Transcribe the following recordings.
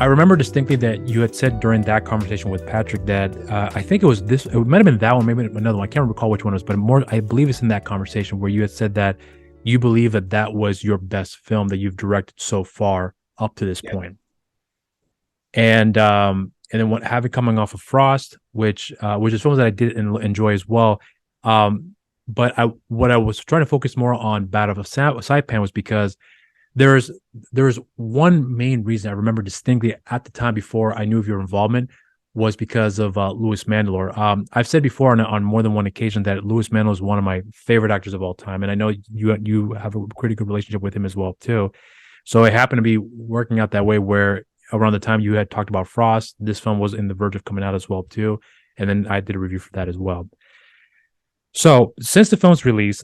I remember distinctly that you had said during that conversation with Patrick that I think it was this, it might have been that one, maybe another one. I can't recall which one it was, but more, I believe it's in that conversation where you had said that you believe that that was your best film that you've directed so far up to this point. And then what having coming off of Frost, which is films that I did enjoy as well. But what I was trying to focus more on Battle of Saipan was because there's one main reason I remember distinctly at the time before I knew of your involvement was because of Louis Mandylor. I've said before on more than one occasion that Louis Mandylor is one of my favorite actors of all time, and I know you have a pretty good relationship with him as well too. So it happened to be working out that way where around the time you had talked about Frost, this film was in the verge of coming out as well too, and then I did a review for that as well. So since the film's release,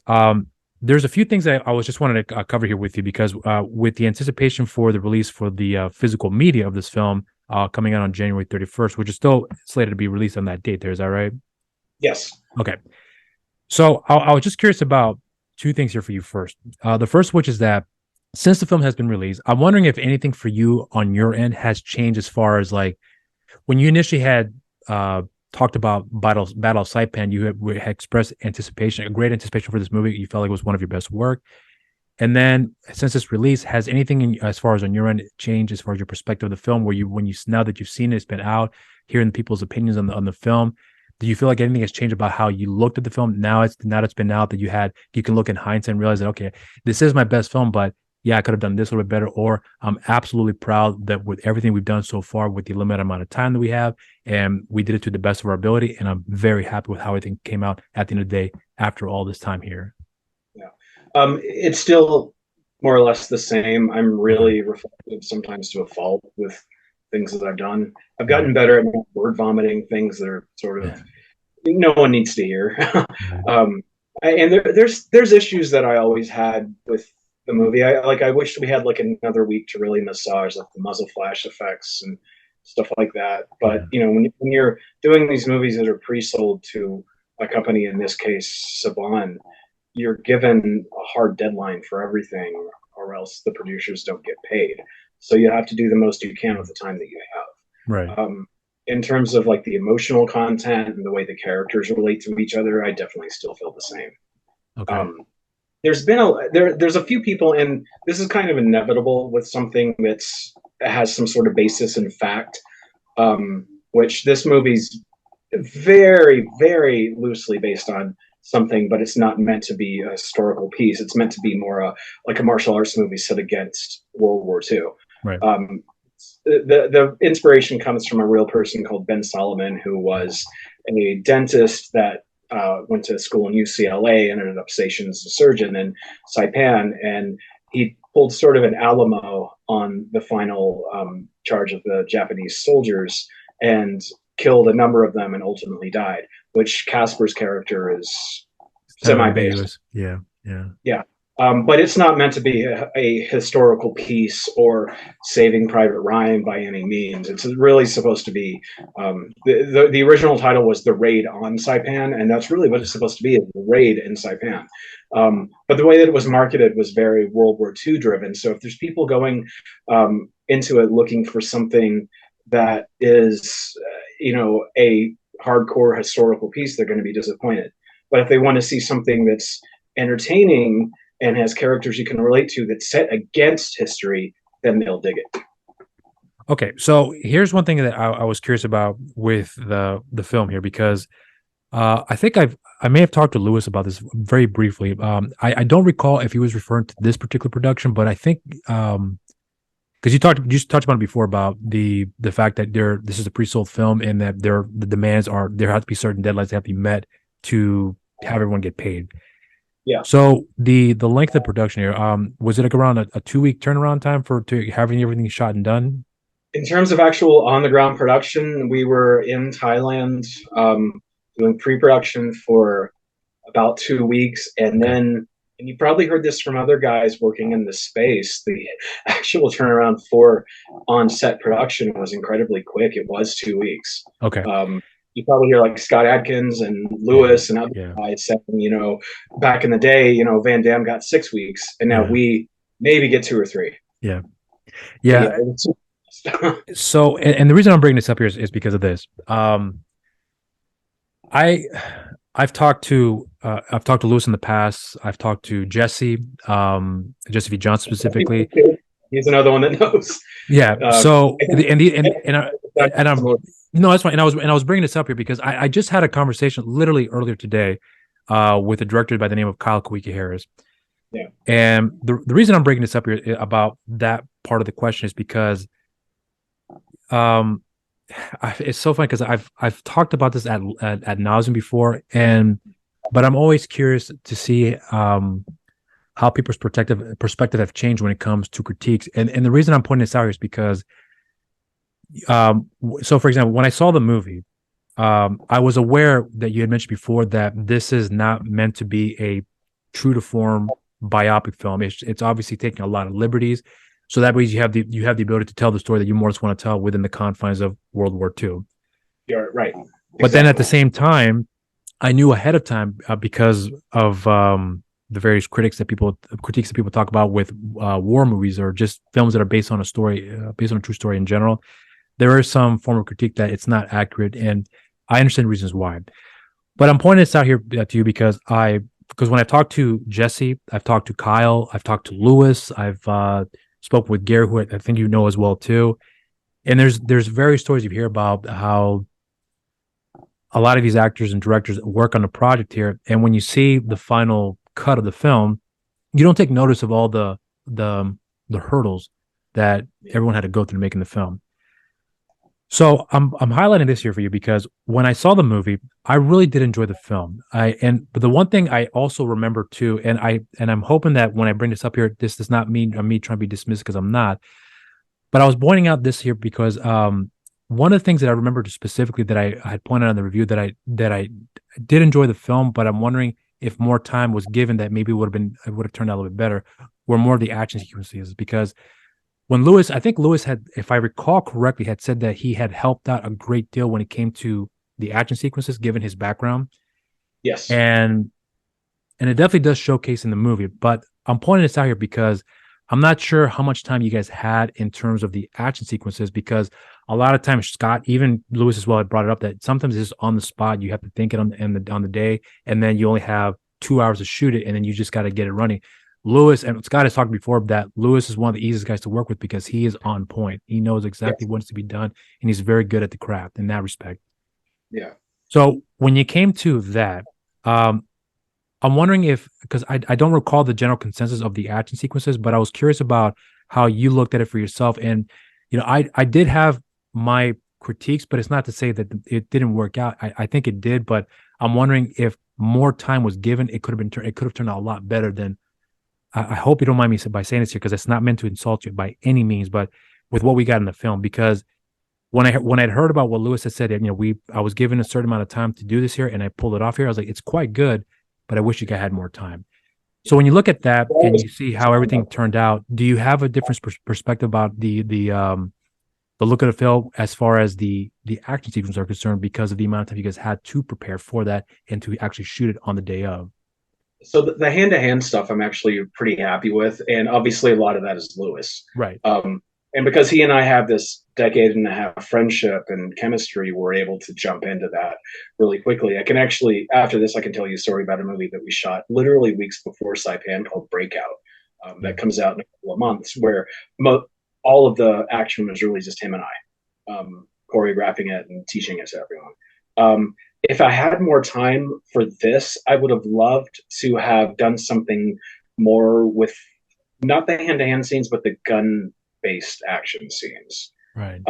there's a few things that I was just wanted to cover here with you because with the anticipation for the release for the physical media of this film coming out on January 31st, which is still slated to be released on that date there, is that right? Yes. Okay. So I was just curious about two things here for you first. The first, which is that since the film has been released, I'm wondering if anything for you on your end has changed as far as like when you initially had talked about Battle of Saipan, you had expressed a great anticipation for this movie. You felt like it was one of your best work. And then since its release, has anything as far as on your end changed as far as your perspective of the film, where now that you've seen it, it's been out, hearing people's opinions on the film, do you feel like anything has changed about how you looked at the film now that it's been out, that you can look in hindsight and realize that, okay, this is my best film, but yeah, I could have done this a little bit better, or I'm absolutely proud that with everything we've done so far with the limited amount of time that we have, and we did it to the best of our ability, and I'm very happy with how everything came out at the end of the day after all this time here. Yeah. It's still more or less the same. I'm really reflective sometimes to a fault with things that I've done. I've gotten better at word vomiting things that are sort of no one needs to hear. And there's issues that I always had with the movie. I wish we had like another week to really massage like the muzzle flash effects and stuff like that. But you know, when you're doing these movies that are pre-sold to a company, in this case Saban, you're given a hard deadline for everything, or else the producers don't get paid. So you have to do the most you can with the time that you have. Right. In terms of like the emotional content and the way the characters relate to each other, I definitely still feel the same. Okay. There's a few people, and this is kind of inevitable with something that has some sort of basis in fact, which this movie's very, very loosely based on something, but it's not meant to be a historical piece. It's meant to be more like a martial arts movie set against World War II. Right. The inspiration comes from a real person called Ben Solomon, who was a dentist that went to school in UCLA and ended up stationed as a surgeon in Saipan, and he pulled sort of an Alamo on the final charge of the Japanese soldiers and killed a number of them and ultimately died, which Casper's character is semi-based. Yeah. But it's not meant to be a historical piece or Saving Private Ryan by any means. It's really supposed to be the original title was The Raid on Saipan, and that's really what it's supposed to be, is The Raid in Saipan. But the way that it was marketed was very World War II driven. So if there's people going into it looking for something that is a hardcore historical piece, they're going to be disappointed. But if they want to see something that's entertaining and has characters you can relate to that's set against history, then they'll dig it. Okay, so here's one thing that I was curious about with the film here, because I think I may have talked to Lewis about this very briefly. I don't recall if he was referring to this particular production, but I think because you touched about it before about the fact that this is a pre-sold film and that the demands there have to be certain deadlines that have to be met to have everyone get paid. Yeah. So the length of production here, was it like around a 2-week turnaround time to having everything shot and done? In terms of actual on the ground production, we were in Thailand doing pre-production for about 2 weeks, and then, and you probably heard this from other guys working in the space, the actual turnaround for on-set production was incredibly quick. It was 2 weeks. Okay. You probably hear like Scott Adkins and Lewis and other guys saying, back in the day, Van Damme got 6 weeks, and now we maybe get 2 or 3. Yeah. It's So, and the reason I'm bringing this up here is because of this. I've talked to Lewis in the past. I've talked to Jesse, Jesse V. Johnson specifically. He's another one that knows. Yeah. So and I'm no, that's fine. And I was bringing this up here because I just had a conversation literally earlier today with a director by the name of Kyle Kawiki Harris. Yeah. And the reason I'm bringing this up here about that part of the question is because it's so funny because I've talked about this at nauseum before, but I'm always curious to see how people's perspective have changed when it comes to critiques. And the reason I'm pointing this out here is because so for example, when I saw the movie, I was aware that you had mentioned before that this is not meant to be a true to form biopic film. It's obviously taking a lot of liberties. So that way you have the ability to tell the story that you more or less want to tell within the confines of World War II. You're right. But then at the same time, I knew ahead of time because of the various critiques that people talk about with war movies or just films that are based on a story, based on a true story in general. There is some form of critique that it's not accurate, and I understand reasons why. But I'm pointing this out here to you because when I've talked to Jesse, I've talked to Kyle, I've talked to Lewis, I've spoke with Gary, who I think you know as well too. And there's various stories you hear about how a lot of these actors and directors work on a project here, and when you see the final cut of the film, you don't take notice of all the hurdles that everyone had to go through making the film. So I'm highlighting this here for you because when I saw the movie, I really did enjoy the film. But the one thing I also remember too, and I'm hoping that when I bring this up here, this does not mean me trying to be dismissed because I'm not. But I was pointing out this here because one of the things that I remember specifically that I had pointed out in the review that I did enjoy the film, but I'm wondering if more time was given, that maybe it would have turned out a little bit better, were more of the action sequences. Because when I think Lewis had, if I recall correctly, had said that he had helped out a great deal when it came to the action sequences, given his background. Yes. And it definitely does showcase in the movie. But I'm pointing this out here because I'm not sure how much time you guys had in terms of the action sequences, because a lot of times Scott, even Lewis as well, had brought it up that sometimes it's on the spot. You have to think it on the day, and then you only have 2 hours to shoot it, and then you just got to get it running. Lewis and Scott has talked before that Lewis is one of the easiest guys to work with because he is on point. He knows exactly what's to be done, and he's very good at the craft in that respect. Yeah. So when you came to that, I'm wondering because I don't recall the general consensus of the action sequences, but I was curious about how you looked at it for yourself. And, I did have my critiques, but it's not to say that it didn't work out. I think it did, but I'm wondering if more time was given, it could have turned out a lot better than. I hope you don't mind me by saying this here, because it's not meant to insult you by any means, but with what we got in the film, because when I'd heard about what Lewis had said, I was given a certain amount of time to do this here, and I pulled it off here. I was like, it's quite good, but I wish you guys had more time. So when you look at that and you see how everything turned out, do you have a different perspective about the look of the film as far as the action sequences are concerned, because of the amount of time you guys had to prepare for that and to actually shoot it on the day of? So the hand-to-hand stuff I'm actually pretty happy with, and obviously a lot of that is Lewis. Right. And because he and I have this decade and a half friendship and chemistry, we're able to jump into that really quickly. I can actually, after this, I can tell you a story about a movie that we shot literally weeks before Saipan called Breakout, that comes out in a couple of months, where all of the action was really just him and I, choreographing it and teaching it to everyone. If I had more time for this, I would have loved to have done something more with not the hand-to-hand scenes, but the gun-based action scenes. Right.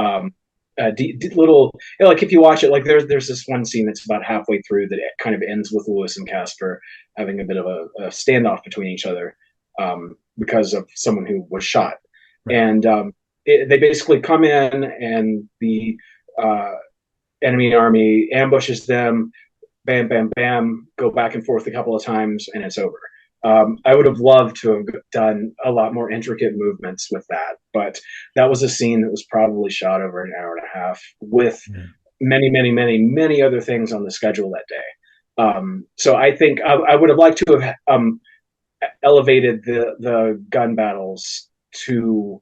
Little, like if you watch it, like there's this one scene that's about halfway through that it kind of ends with Lewis and Casper having a bit of a standoff between each other because of someone who was shot. Right. And they basically come in, and the enemy army ambushes them, bam, bam, bam, go back and forth a couple of times, and it's over. I would have loved to have done a lot more intricate movements with that, but that was a scene that was probably shot over an hour and a half with many, many, many, many other things on the schedule that day. So I think I would have liked to have elevated the gun battles to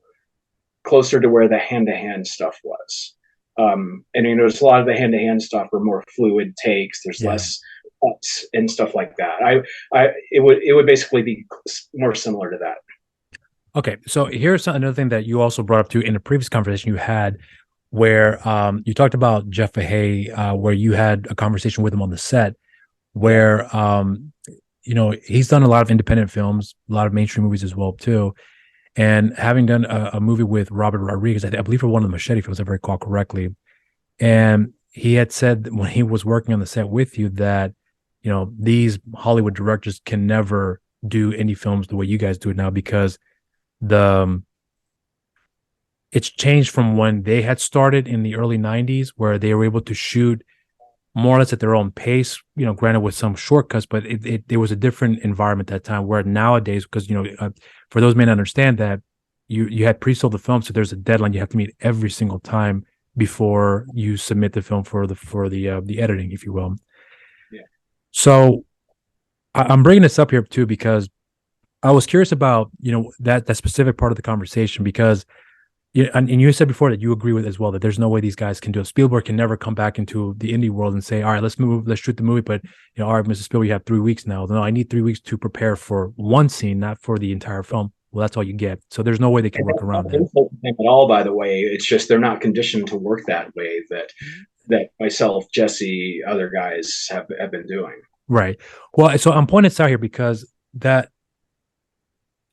closer to where the hand-to-hand stuff was. And you notice a lot of the hand-to-hand stuff are more fluid takes. There's less cuts and stuff like that. It would basically be more similar to that. Okay, so here's another thing that you also brought up too in a previous conversation you had, where you talked about Jeff Fahey, where you had a conversation with him on the set, where he's done a lot of independent films, a lot of mainstream movies as well too. And having done a movie with Robert Rodriguez, I believe for one of the Machete films, if I recall correctly, and he had said when he was working on the set with you that, these Hollywood directors can never do indie films the way you guys do it now, because it's changed from when they had started in the early 90s, where they were able to shoot more or less at their own pace, granted with some shortcuts, but it was a different environment at that time, where nowadays, because, for those who may not understand that, you had pre-sold the film, so there's a deadline you have to meet every single time before you submit the film for the editing, if you will. Yeah. So I'm bringing this up here too, because I was curious about, that specific part of the conversation, because and you said before that you agree with as well that there's no way these guys can do it. Spielberg can never come back into the indie world and say, all right, let's shoot the movie. But, all right, Mr. Spielberg, you have 3 weeks now. No, I need 3 weeks to prepare for one scene, not for the entire film. Well, that's all you get. So there's no way they can work around that. At all, by the way. It's just they're not conditioned to work that way that myself, Jesse, other guys have been doing. Right. Well, so I'm pointing this out here because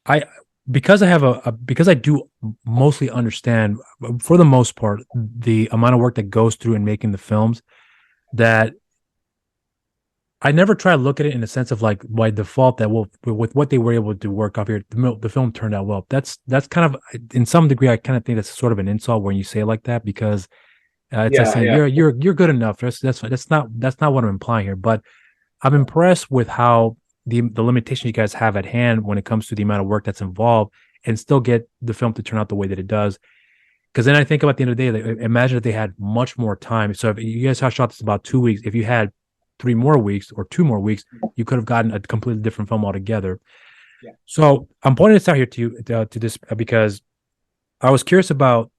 I do mostly understand, for the most part, the amount of work that goes through in making the films, that I never try to look at it in the sense of like by default that with what they were able to work off here, the film turned out well. That's kind of, in some degree, I kind of think that's sort of an insult when you say it like that, because it's like saying you're good enough. That's not what I'm implying here. But I'm impressed with how the limitations you guys have at hand when it comes to the amount of work that's involved, and still get the film to turn out the way that it does. Because then I think about the end of the day, imagine if they had much more time. So if you guys have shot this about 2 weeks, if you had 3 more weeks or 2 more weeks, you could have gotten a completely different film altogether. Yeah. So I'm pointing this out here to this because I was curious about,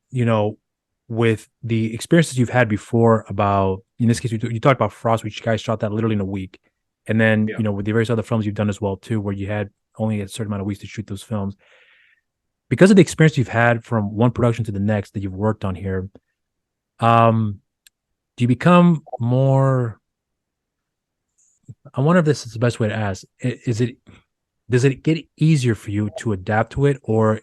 with the experiences you've had before, about, in this case, you talked about Frost, which you guys shot that literally in a week. And then, with the various other films you've done as well, too, where you had only a certain amount of weeks to shoot those films. Because of the experience you've had from one production to the next that you've worked on here, do you become more... I wonder if this is the best way to ask. Does it get easier for you to adapt to it, or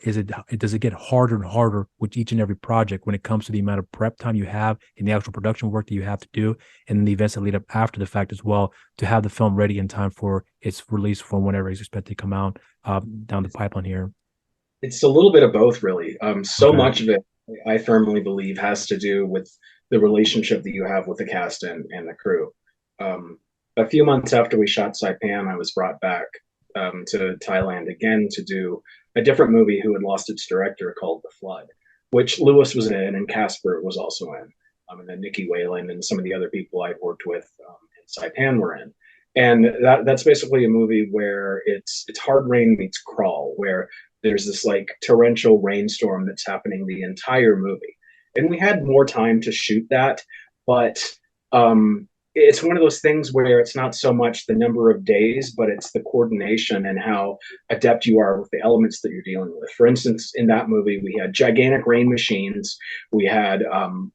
does it get harder and harder with each and every project when it comes to the amount of prep time you have and the actual production work that you have to do, and the events that lead up after the fact as well, to have the film ready in time for its release for whenever it's expected to come out down the pipeline here? It's a little bit of both, really. Much of it, I firmly believe, has to do with the relationship that you have with the cast and the crew. A few months after we shot Saipan, I was brought back to Thailand again to do a different movie who had lost its director, called The Flood, which Lewis was in and Casper was also in. And then Nikki Whalen and some of the other people I'd worked with in Saipan were in. And that's basically a movie where it's Hard Rain meets Crawl, where there's this like torrential rainstorm that's happening the entire movie. And we had more time to shoot that, but it's one of those things where it's not so much the number of days, but it's the coordination and how adept you are with the elements that you're dealing with. For instance, in that movie, we had gigantic rain machines. We had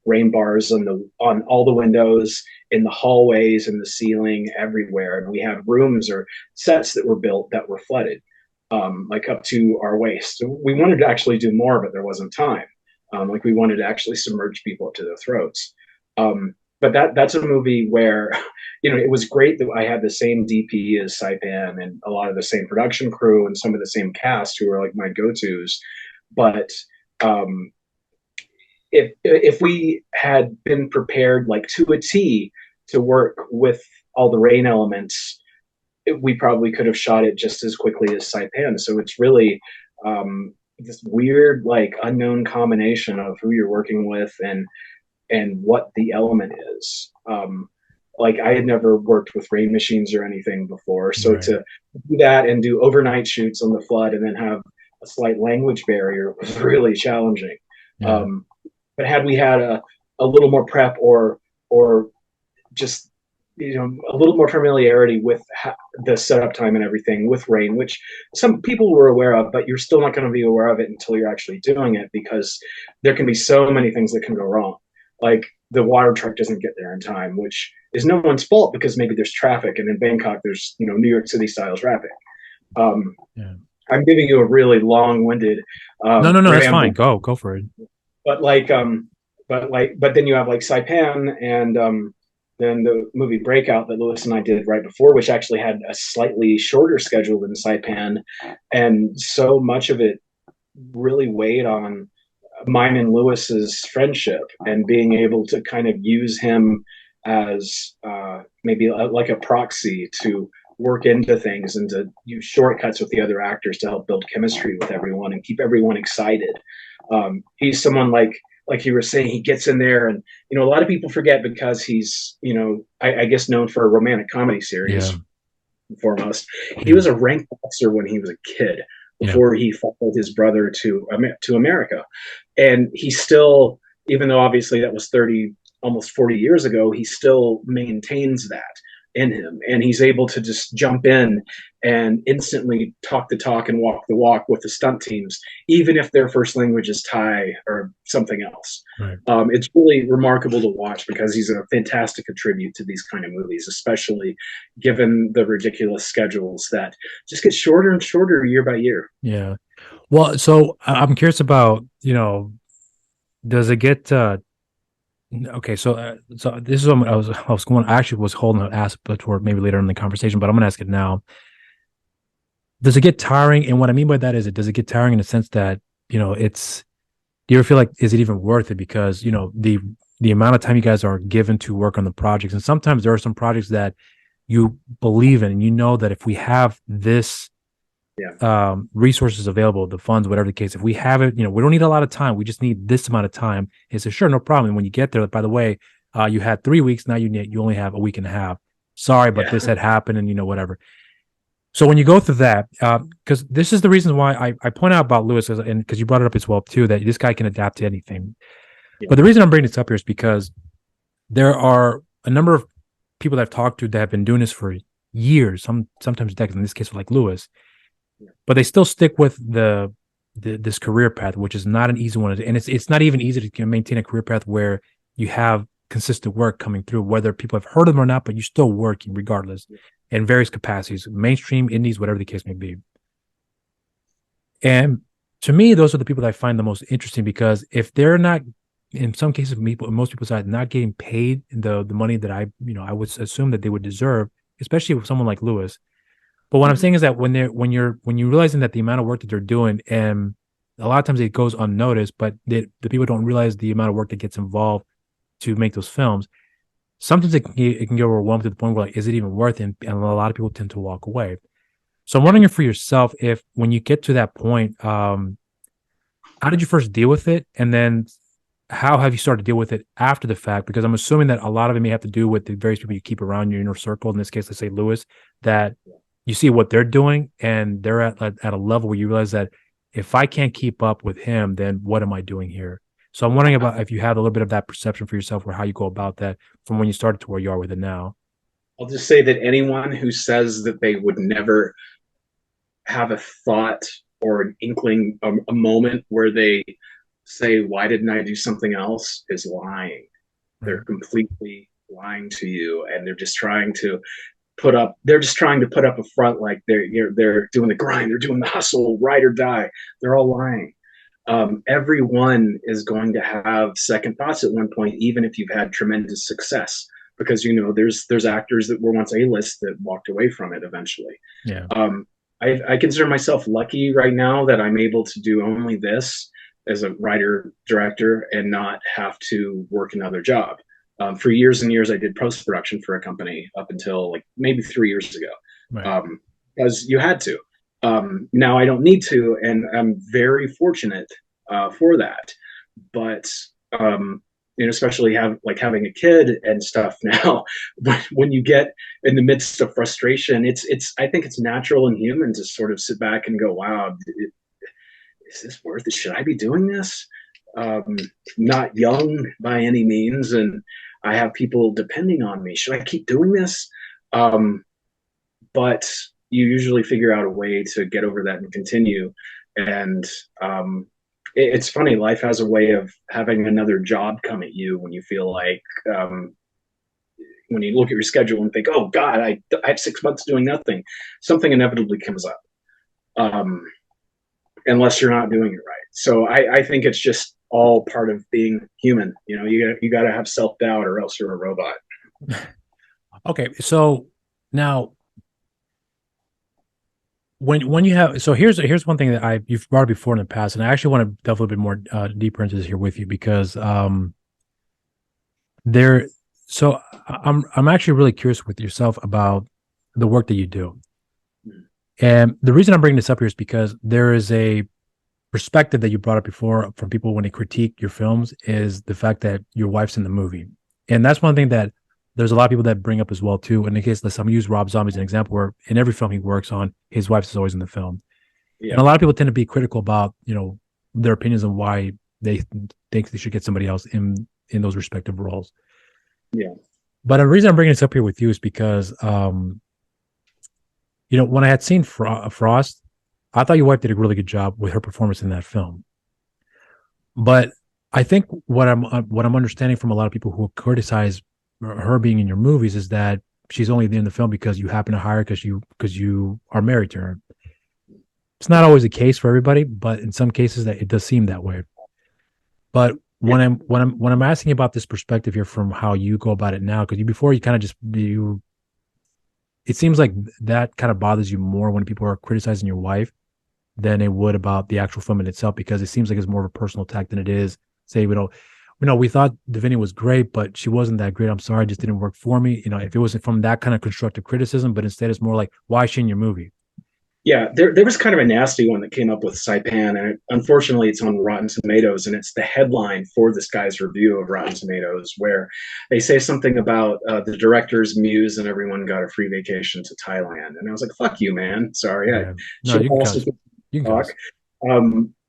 rain bars on all the windows, in the hallways, in the ceiling, everywhere. And we had rooms or sets that were built that were flooded, like up to our waist. So we wanted to actually do more, but there wasn't time. We wanted to actually submerge people up to their throats. But that's a movie where, it was great that I had the same DP as Saipan and a lot of the same production crew and some of the same cast who were like my go-tos. But if we had been prepared like to a T to work with all the rain elements, we probably could have shot it just as quickly as Saipan. So it's really this weird, like, unknown combination of who you're working with and what the element is. I had never worked with rain machines or anything before. So right. To do that and do overnight shoots on The Flood and then have a slight language barrier was really challenging. Yeah. But had we had a little more prep or just a little more familiarity with the setup time and everything with rain, which some people were aware of, but you're still not going to be aware of it until you're actually doing it, because there can be so many things that can go wrong. Like the water truck doesn't get there in time, which is no one's fault, because maybe there's traffic, and in Bangkok there's New York City style traffic. Yeah. I'm giving you a really long-winded No, that's ramble, fine. Go for it. but but then you have like Saipan and then the movie Breakout that Lewis and I did right before, which actually had a slightly shorter schedule than Saipan, and so much of it really weighed on mine and Lewis's friendship, and being able to kind of use him as maybe like a proxy to work into things and to use shortcuts with the other actors to help build chemistry with everyone and keep everyone excited. He's someone like you were saying, he gets in there, and a lot of people forget, because he's I guess known for a romantic comedy series. Yeah. Foremost, he was a rank officer when he was a kid, before he followed his brother to America, and he still, even though obviously that was 30, almost 40 years ago, he still maintains that in him, and he's able to just jump in and instantly talk the talk and walk the walk with the stunt teams, even if their first language is Thai or something else. Right. It's really remarkable to watch, because he's a fantastic tribute to these kind of movies, especially given the ridiculous schedules that just get shorter and shorter year by year. Yeah. Well, so I'm curious about, does it get okay, so this is what I actually was holding an ask toward maybe later in the conversation, but I'm gonna ask it now. Does it get tiring? And what I mean by that is, does it get tiring in the sense that do you ever feel like, is it even worth it? Because the amount of time you guys are given to work on the projects, and sometimes there are some projects that you believe in, and that if we have this resources available, the funds, whatever the case, if we have it, we don't need a lot of time, we just need this amount of time. It's sure, no problem. And when you get there, by the way, you had 3 weeks, now you only have a week and a half. Sorry, but this had happened, and whatever. So when you go through that, because this is the reason why I point out about Lewis, and because you brought it up as well too, that this guy can adapt to anything. But the reason I'm bringing this up here is because there are a number of people that I've talked to that have been doing this for years, sometimes decades, in this case like Lewis, but they still stick with this career path, which is not an easy one. And it's not even easy to maintain a career path where you have consistent work coming through, whether people have heard of them or not, but you're still working regardless in various capacities, mainstream, indies, whatever the case may be. And to me, those are the people that I find the most interesting, because if they're not, in some cases, most people's side, not getting paid the money that I would assume that they would deserve, especially with someone like Lewis. But what I'm saying is that when you're realizing that the amount of work that they're doing, and a lot of times it goes unnoticed, but the people don't realize the amount of work that gets involved to make those films. Sometimes it can get overwhelmed to the point where, like, is it even worth it? And a lot of people tend to walk away. So I'm wondering for yourself, if when you get to that point, how did you first deal with it? And then how have you started to deal with it after the fact? Because I'm assuming that a lot of it may have to do with the various people you keep around your inner circle. In this case, let's say Lewis, that you see what they're doing, and they're at a level where you realize that if I can't keep up with him, then what am I doing here? So I'm wondering about if you have a little bit of that perception for yourself, or how you go about that from when you started to where you are with it now. I'll just say that anyone who says that they would never have a thought or an inkling, a moment where they say, why didn't I do something else, is lying. They're completely lying to you, and they're just trying to put up a front, like they're doing the grind, they're doing the hustle, ride or die. They're all lying. Everyone is going to have second thoughts at one point, even if you've had tremendous success, because there's actors that were once A-list that walked away from it eventually. Yeah. I consider myself lucky right now that I'm able to do only this as a writer director and not have to work another job. For years and years, I did post-production for a company up until like maybe 3 years ago, Right. because you had to. Now I don't need to, and I'm very fortunate for that. But especially having a kid and stuff now, when you get in the midst of frustration, I think it's natural and human to sort of sit back and go, wow, is this worth it? Should I be doing this? not young by any means, and I have people depending on me. Should I keep doing this? But you usually figure out a way to get over that and continue. And it's funny, life has a way of having another job come at you when you feel like, when you look at your schedule and think, oh God, I have 6 months doing nothing. Something inevitably comes up, unless you're not doing it right. So I think it's just all part of being human. You know, you got to have self-doubt, or else you're a robot. Okay, so now when you have, so here's one thing that you've brought up before in the past, and I actually want to delve a little bit more deeper into this here with you, because so I'm actually really curious with yourself about the work that you do. And the reason I'm bringing this up here is because there is a perspective that you brought up before from people when they critique your films, is the fact that your wife's in the movie. And that's one thing that there's a lot of people that bring up as well too. In the case, let's use Rob Zombie as an example, where in every film he works on, his wife is always in the film. Yeah. And a lot of people tend to be critical about, their opinions on why they think they should get somebody else in those respective roles. Yeah. But the reason I'm bringing this up here with you is because, when I had seen Frost, I thought your wife did a really good job with her performance in that film. But I think what I'm understanding from a lot of people who criticize her being in your movies is that she's only in the film because you happen to hire her because you are married to her. It's not always the case for everybody, but in some cases that it does seem that way. But when I'm asking about this perspective here from how you go about it now, because it seems like that kind of bothers you more when people are criticizing your wife than it would about the actual film in itself, because it seems like it's more of a personal attack than it is, say, we thought Davini was great, but she wasn't that great. I'm sorry, it just didn't work for me. If it wasn't from that kind of constructive criticism, but instead it's more like, why is she in your movie? Yeah, there was kind of a nasty one that came up with Saipan, and unfortunately it's on Rotten Tomatoes, and it's the headline for this guy's review of Rotten Tomatoes, where they say something about the director's muse and everyone got a free vacation to Thailand. And I was like, fuck you, man. Sorry. Yeah. No, you can talk.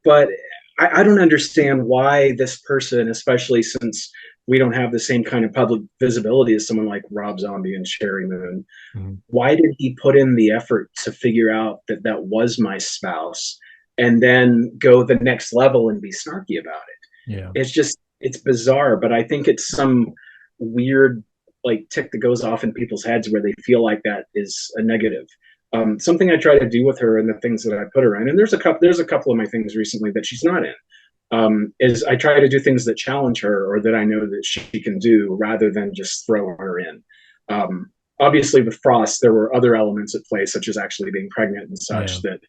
But I don't understand why this person, especially since we don't have the same kind of public visibility as someone like Rob Zombie and Sherry Moon. Mm-hmm. Why did he put in the effort to figure out that that was my spouse and then go the next level and be snarky about it? Yeah. It's bizarre, but I think it's some weird tick that goes off in people's heads where they feel like that is a negative. Something I try to do with her and the things that I put her in, and there's a couple of my things recently that she's not in, is I try to do things that challenge her or that I know that she can do rather than just throw her in. Obviously with Frost, there were other elements at play, such as actually being pregnant and such that,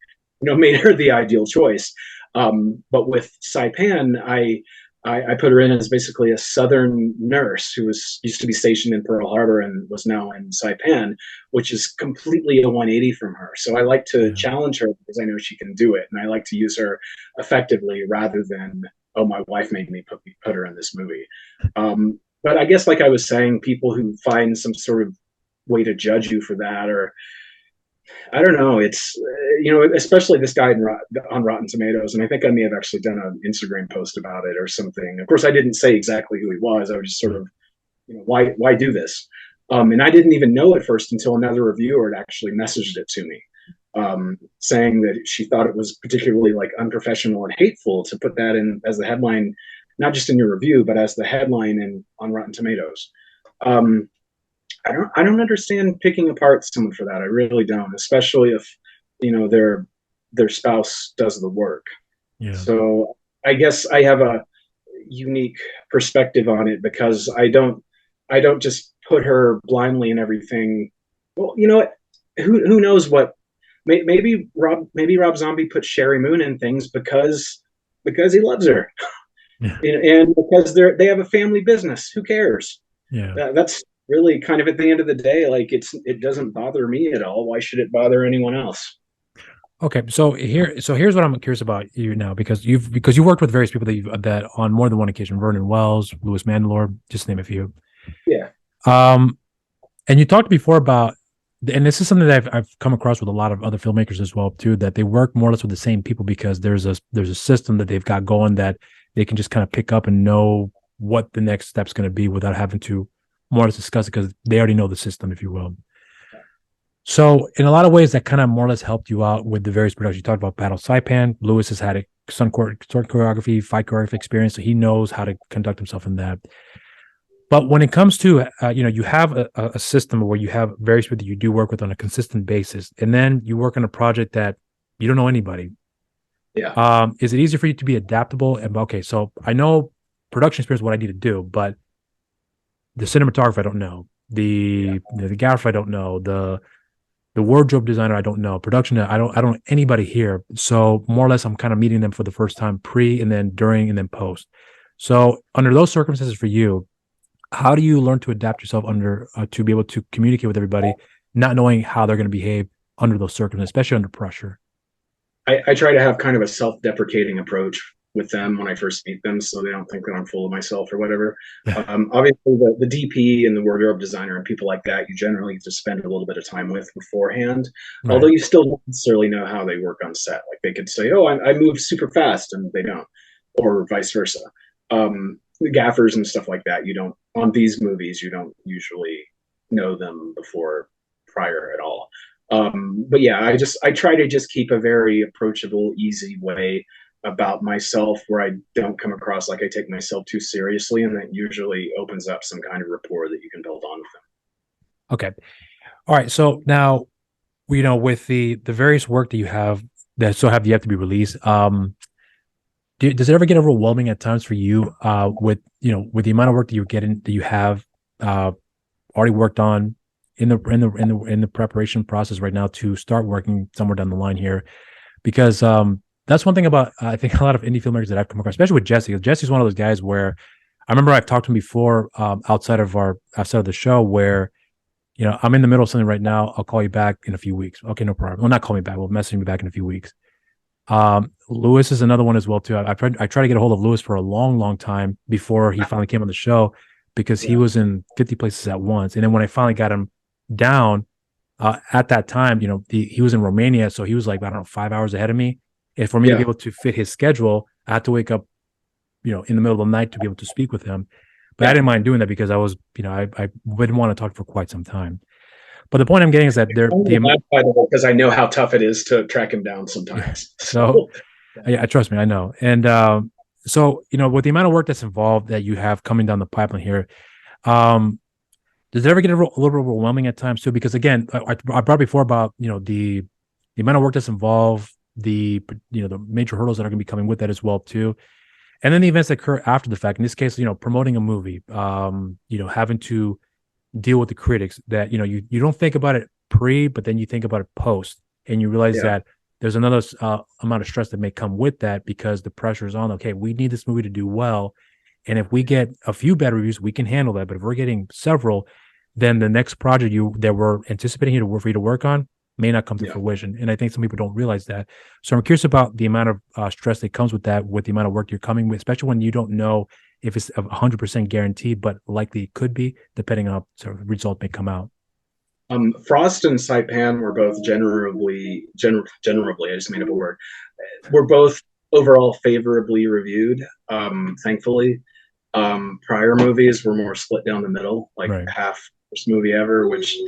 made her the ideal choice. But with Saipan, I put her in as basically a Southern nurse who used to be stationed in Pearl Harbor and was now in Saipan, which is completely a 180 from her. So I like to challenge her because I know she can do it. And I like to use her effectively rather than, oh, my wife made me put her in this movie. But I guess, like I was saying, people who find some sort of way to judge you for that, or I don't know. It's, especially this guy on Rotten Tomatoes. And I think I may have actually done an Instagram post about it or something. Of course, I didn't say exactly who he was. I was just sort of, why do this? And I didn't even know at first until another reviewer had actually messaged it to me, saying that she thought it was particularly unprofessional and hateful to put that in as the headline, not just in your review, but as the headline on Rotten Tomatoes. I don't understand picking apart someone for that. I really don't, especially if, their spouse does the work. Yeah. So I guess I have a unique perspective on it because I don't just put her blindly in everything. Well, you know what? Who knows what? Maybe Rob Zombie put Sherry Moon in things because he loves her, and because they have a family business. Who cares? Yeah, that's really kind of at the end of the day, it doesn't bother me at all. Why should it bother anyone else? Okay, so here's what I'm curious about you now, because you've worked with various people that on more than one occasion, Vernon Wells, Louis Mandylor, just to name a few. Yeah. And you talked before about, and this is something that I've come across with a lot of other filmmakers as well too, that they work more or less with the same people because there's a system that they've got going that they can just kind of pick up and know what the next step's going to be without having to more or less discuss it because they already know the system, if you will. So in a lot of ways, that kind of more or less helped you out with the various productions. You talked about Battle Saipan. Lewis has had a sword choreography, fight choreography experience, so he knows how to conduct himself in that. But when it comes to, you have a system where you have various people that you do work with on a consistent basis, and then you work on a project that you don't know anybody. Yeah. Is it easier for you to be adaptable? And okay, so I know production experience is what I need to do, but the cinematographer I don't know, the gaffer I don't know, the wardrobe designer I don't know, production I don't know anybody here. So more or less, I'm kind of meeting them for the first time, pre and then during and then post. So under those circumstances for you, how do you learn to adapt yourself under to be able to communicate with everybody, not knowing how they're going to behave under those circumstances, especially under pressure? I try to have kind of a self-deprecating approach with them when I first meet them, so they don't think that I'm full of myself or whatever. Obviously, the DP and the wardrobe designer and people like that, you generally have to spend a little bit of time with beforehand. Right. Although you still don't necessarily know how they work on set. Like they could say, "Oh, I move super fast," and they don't, or vice versa. The gaffers and stuff like that, you don't on these movies. You don't usually know them prior at all. But yeah, I try to just keep a very approachable, easy way about myself where I don't come across like I take myself too seriously, and that usually opens up some kind of rapport that you can build on with them. Okay. All right. So now, with the various work that you have that still have yet to be released, does it ever get overwhelming at times for you with the amount of work that you have already worked on in the preparation process right now to start working somewhere down the line here? Because that's one thing about I think a lot of indie filmmakers that I've come across, especially with Jesse. Jesse's one of those guys where I remember I've talked to him before outside of the show where I'm in the middle of something right now. I'll call you back in a few weeks. Okay, no problem. Well, not call me back. We'll message me back in a few weeks. Lewis is another one as well too. I tried to get a hold of Lewis for a long time before he finally came on the show because he was in 50 places at once. And then when I finally got him down at that time, he was in Romania, so he was like, I don't know, 5 hours ahead of me. And for me to be able to fit his schedule, I had to wake up, in the middle of the night to be able to speak with him. But I didn't mind doing that because I was, I wouldn't want to talk for quite some time. But the point I'm getting is that because I know how tough it is to track him down sometimes. So yeah, trust me, I know. And so with the amount of work that's involved that you have coming down the pipeline here, does it ever get a little overwhelming at times too? Because again, I brought before about the amount of work that's involved, the major hurdles that are going to be coming with that as well too, and then the events that occur after the fact. In this case, promoting a movie, having to deal with the critics that you don't think about it pre, but then you think about it post, and you realize that there's another amount of stress that may come with that because the pressure is on. Okay, we need this movie to do well, and if we get a few bad reviews, we can handle that. But if we're getting several, then the next project that we're anticipating for you to work on may not come to fruition. And I think some people don't realize that. So I'm curious about the amount of stress that comes with that, with the amount of work you're coming with, especially when you don't know if it's 100% guaranteed, but likely it could be, depending on how sort of the result may come out. Frost and Saipan were both generally, I just made up a word, were both overall favorably reviewed, thankfully. Prior movies were more split down the middle, like half worst movie ever, which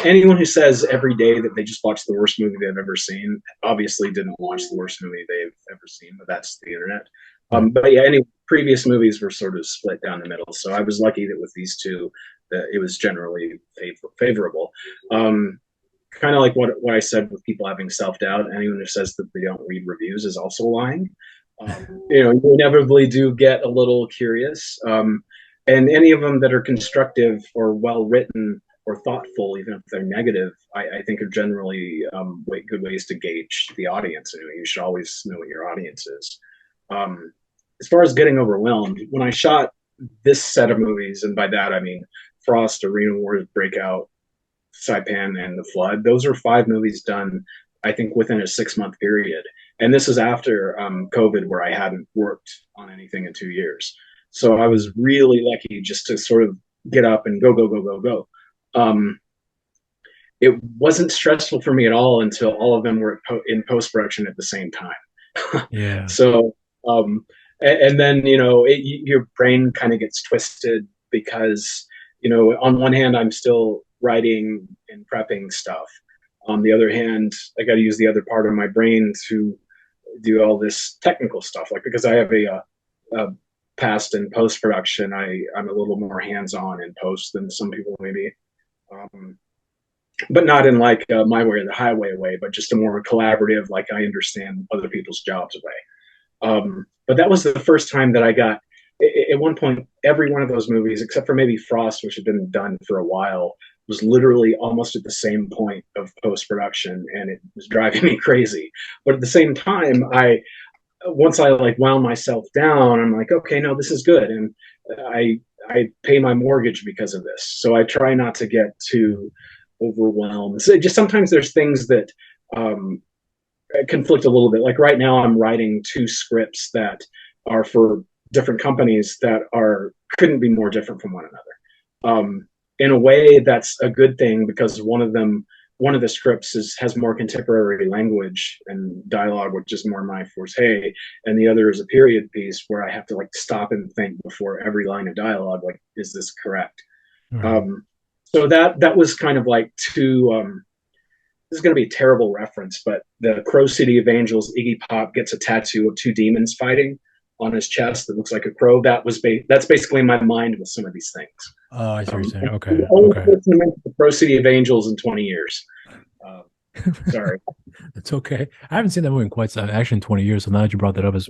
anyone who says every day that they just watched the worst movie they've ever seen obviously didn't watch the worst movie they've ever seen, but that's the internet. But yeah, any previous movies were sort of split down the middle. So I was lucky that with these two, that it was generally favorable. Kind of like what I said with people having self-doubt. Anyone who says that they don't read reviews is also lying. You inevitably do get a little curious. And any of them that are constructive or well-written or thoughtful, even if they're negative, I think are generally good ways to gauge the audience. You should always know what your audience is. As far as getting overwhelmed, when I shot this set of movies, and by that I mean Frost, Arena Wars, Breakout, Saipan, and The Flood, those are 5 movies done, I think, within a 6-month period. And this is after COVID, where I hadn't worked on anything in 2 years. So I was really lucky just to sort of get up and go. It wasn't stressful for me at all until all of them were in post-production at the same time. Yeah. So And then, your brain kind of gets twisted because, on one hand, I'm still writing and prepping stuff. On the other hand, I got to use the other part of my brain to do all this technical stuff. Like, because I have a past in post production, I'm a little more hands on in post than some people maybe, but not in like my way or the highway way, but just a more collaborative, like I understand other people's jobs way. But that was the first time that I got. At one point, every one of those movies, except for maybe Frost, which had been done for a while, was literally almost at the same point of post production, and it was driving me crazy. But at the same time, once I like wound myself down, I'm like, okay, no, this is good, and I pay my mortgage because of this. So I try not to get too overwhelmed. So just sometimes there's things that conflict a little bit. Like right now, I'm writing 2 scripts that are for different companies that couldn't be more different from one another. In a way, that's a good thing because one of the scripts has more contemporary language and dialogue, which is more my forte, and the other is a period piece where I have to like stop and think before every line of dialogue, like, is this correct? Mm-hmm. So that was kind of like this is going to be a terrible reference, but the Crow City of Angels, Iggy Pop gets a tattoo of 2 demons fighting on his chest that looks like a crow. That's basically my mind with some of these things. Oh, I see what you're saying. Okay. The Pro City of Angels in 20 years. Sorry. It's okay. I haven't seen that movie in quite some, actually in 20 years. So now that you brought that up, it's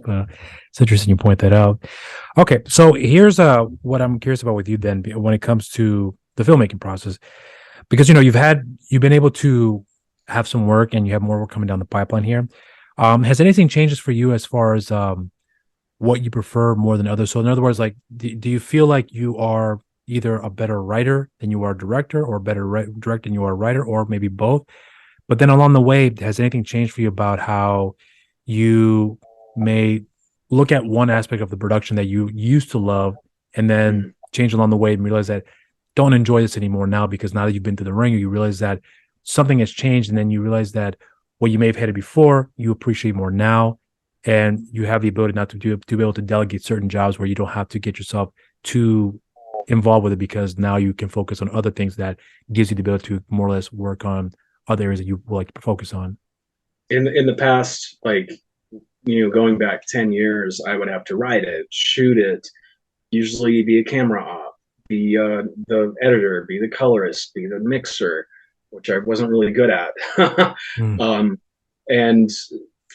interesting you point that out. Okay. So here's what I'm curious about with you then when it comes to the filmmaking process, because, you've been able to have some work and you have more work coming down the pipeline here. Has anything changed for you as far as what you prefer more than others? So in other words, like, do you feel like you are either a better writer than you are a director, or better director than you are a writer, or maybe both? But then along the way, has anything changed for you about how you may look at one aspect of the production that you used to love and then change along the way and realize that don't enjoy this anymore now, because now that you've been to the ringer, you realize that something has changed, and then you realize that what you may have hated before, you appreciate more now, and you have the ability not to be able to delegate certain jobs where you don't have to get yourself too involved with it, because now you can focus on other things that gives you the ability to more or less work on other areas that you would like to focus on. In the past, like, going back 10 years, I would have to write it, shoot it, usually be a camera op, be the editor, be the colorist, be the mixer, which I wasn't really good at. And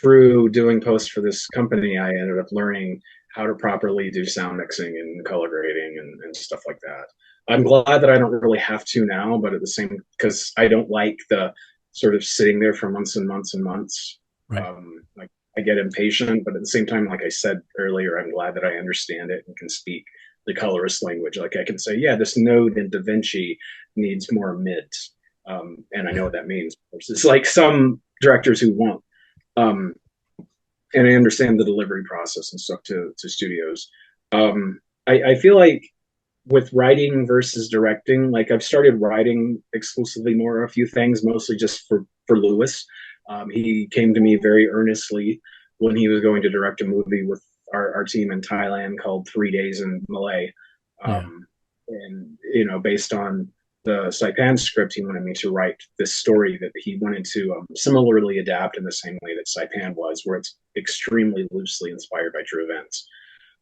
through doing posts for this company, I ended up learning how to properly do sound mixing and color grading and stuff like that. I'm glad that I don't really have to now, but at the same, because I don't like the sort of sitting there for months and months and months. Right. Like, I get impatient, but at the same time, like I said earlier, I'm glad that I understand it and can speak the colorist language. Like, I can say, yeah, this node in DaVinci needs more mids. And I know what that means. It's like some directors who won't. And I understand the delivery process and stuff to studios. I feel like with writing versus directing, like, I've started writing exclusively more a few things, mostly just for Lewis. He came to me very earnestly when he was going to direct a movie with our team in Thailand called 3 Days in Malay. And, based on the Saipan script, he wanted me to write this story that he wanted to similarly adapt in the same way that Saipan was, where it's extremely loosely inspired by true events.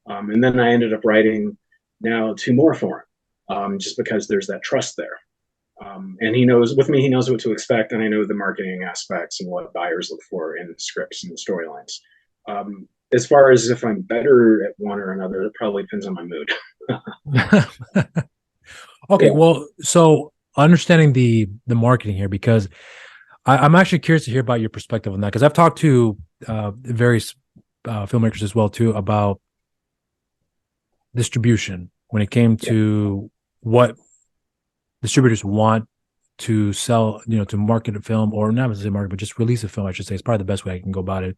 And then I ended up writing now 2 more for him, just because there's that trust there. And he knows what to expect, and I know the marketing aspects and what buyers look for in scripts and storylines. As far as if I'm better at one or another, it probably depends on my mood. Okay, yeah. Well, so understanding the marketing here, because I'm actually curious to hear about your perspective on that, because I've talked to various filmmakers as well too about distribution when it came to what distributors want to sell, to market a film, or not necessarily market, but just release a film, I should say. It's probably the best way I can go about it.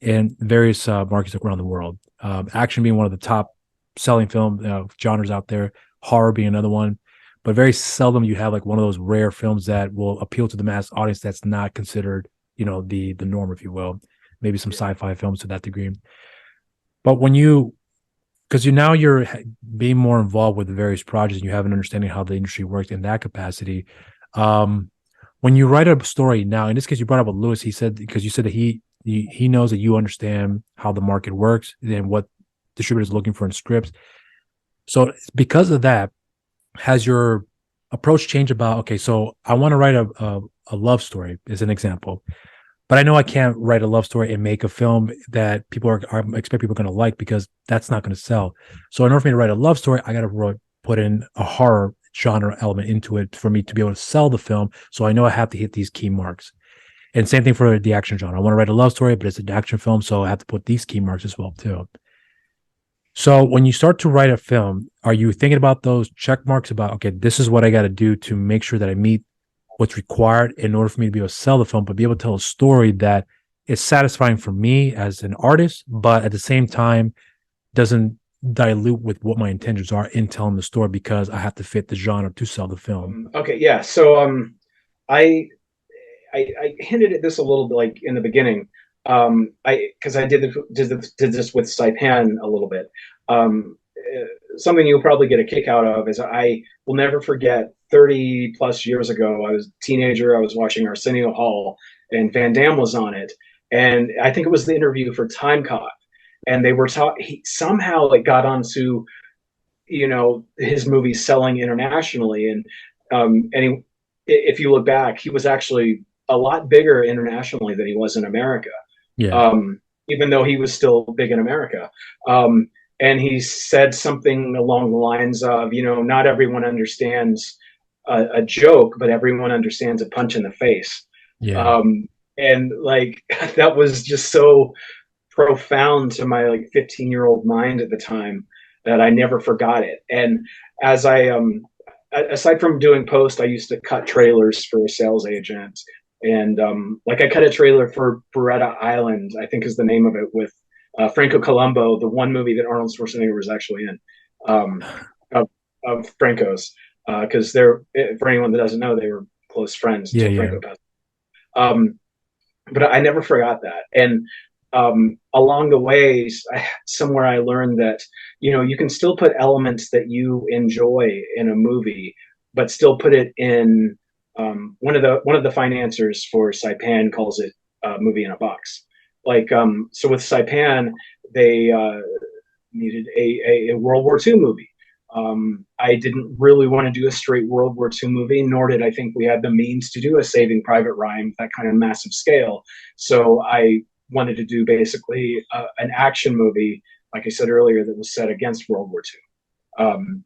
In various markets around the world, action being one of the top selling film genres out there, horror being another one, but very seldom you have like one of those rare films that will appeal to the mass audience that's not considered, the norm, if you will. Maybe some sci-fi films to that degree. But because you're being more involved with the various projects, and you have an understanding how the industry works in that capacity. When you write a story now, in this case, you brought up with Lewis. He said, because you said that he knows that you understand how the market works and what distributors are looking for in scripts. So because of that, has your approach changed about, okay, so I want to write a love story as an example, but I know I can't write a love story and make a film that I expect people are going to like, because that's not going to sell. So in order for me to write a love story, I got to put in a horror genre element into it for me to be able to sell the film. So I know I have to hit these key marks. And same thing for the action genre. I want to write a love story, but it's an action film, so I have to put these key marks as well too. So when you start to write a film, are you thinking about those check marks about, okay, this is what I got to do to make sure that I meet what's required in order for me to be able to sell the film, but be able to tell a story that is satisfying for me as an artist, but at the same time doesn't dilute with what my intentions are in telling the story, because I have to fit the genre to sell the film? Okay, yeah. So I hinted at this a little bit, like in the beginning. Because I did this with Saipan a little bit. Something you'll probably get a kick out of is, I will never forget 30 plus years ago, I was a teenager, I was watching Arsenio Hall, and Van Damme was on it. And I think it was the interview for Time Cop. And they were he somehow like got onto, his movies selling internationally. And if you look back, he was actually a lot bigger internationally than he was in America. Yeah. Even though he was still big in America. And he said something along the lines of, not everyone understands a joke, but everyone understands a punch in the face. Yeah. And like, that was just so profound to my like 15-year-old mind at the time that I never forgot it. And as I, aside from doing post, I used to cut trailers for a sales agent. And like I cut a trailer for Beretta Island, I think is the name of it, with Franco Colombo, the one movie that Arnold Schwarzenegger was actually in, of Franco's, because they're, for anyone that doesn't know, they were close friends until Franco passed. But I never forgot that. And along the way, somewhere I learned that, you can still put elements that you enjoy in a movie, but still put it in. One of the financiers for Saipan calls it movie in a box. Like, so with Saipan, they needed a World War II movie. I didn't really want to do a straight World War II movie, nor did I think we had the means to do a Saving Private Ryan, that kind of massive scale. So I wanted to do basically an action movie, like I said earlier, that was set against World War II.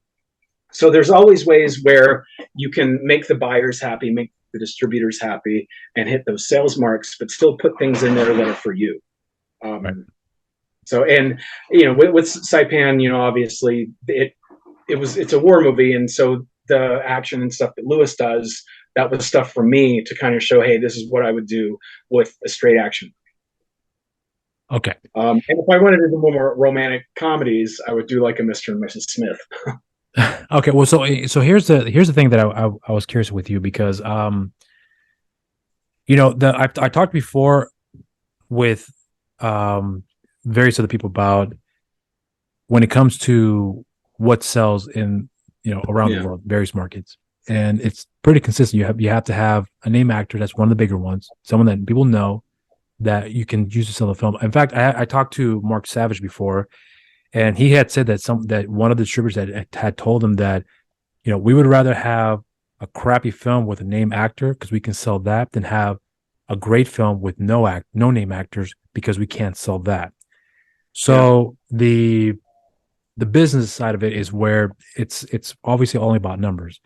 So there's always ways where you can make the buyers happy, make the distributors happy, and hit those sales marks, but still put things in there that are for you. Right. So, and with Saipan, obviously it's a war movie, and so the action and stuff that Lewis does, that was stuff for me to kind of show, hey, this is what I would do with a straight action. Okay. And if I wanted to do more romantic comedies, I would do like a Mr. and Mrs. Smith. Okay, well, so here's the thing that I was curious with you, because I talked before with various other people about when it comes to what sells in around the world, various markets, and it's pretty consistent. You have to have a name actor that's one of the bigger ones, someone that people know that you can use to sell the film. In fact, I talked to Mark Savage before. And he had said that one of the distributors that had told him that, we would rather have a crappy film with a name actor because we can sell that than have a great film with no name actors because we can't sell that. So the business side of it is where it's obviously only about numbers.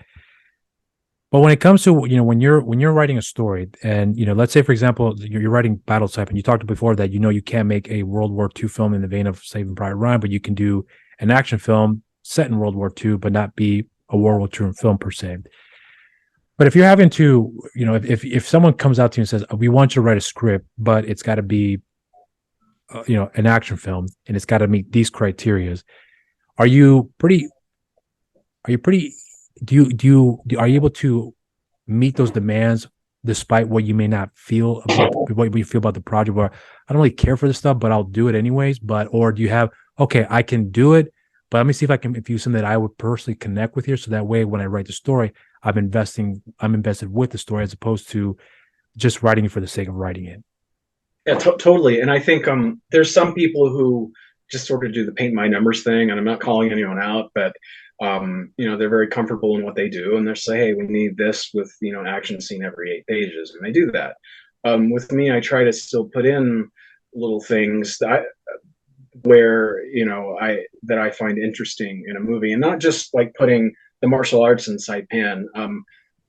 But when it comes to, when you're writing a story, and, let's say, for example, you're writing battle type, and you talked before that, you can't make a World War II film in the vein of Saving Private Ryan, but you can do an action film set in World War II, but not be a World War II film per se. But if you're having to, if someone comes out to you and says, we want you to write a script, but it's got to be, an action film, and it's got to meet these criterias, are you able to meet those demands despite what you may not feel about what you feel about the project, where I don't really care for this stuff, but I'll do it anyways. Or do you have, okay, I can do it, but let me see if I can infuse something that I would personally connect with here. So that way, when I write the story, I'm invested with the story as opposed to just writing it for the sake of writing it. Yeah, totally. And I think there's some people who just sort of do the paint by numbers thing, and I'm not calling anyone out, but they're very comfortable in what they do, and they'll say, hey, we need this with action scene every 8 pages, and they do that. With me, I try to still put in little things that I find interesting in a movie, and not just like putting the martial arts in Saipan.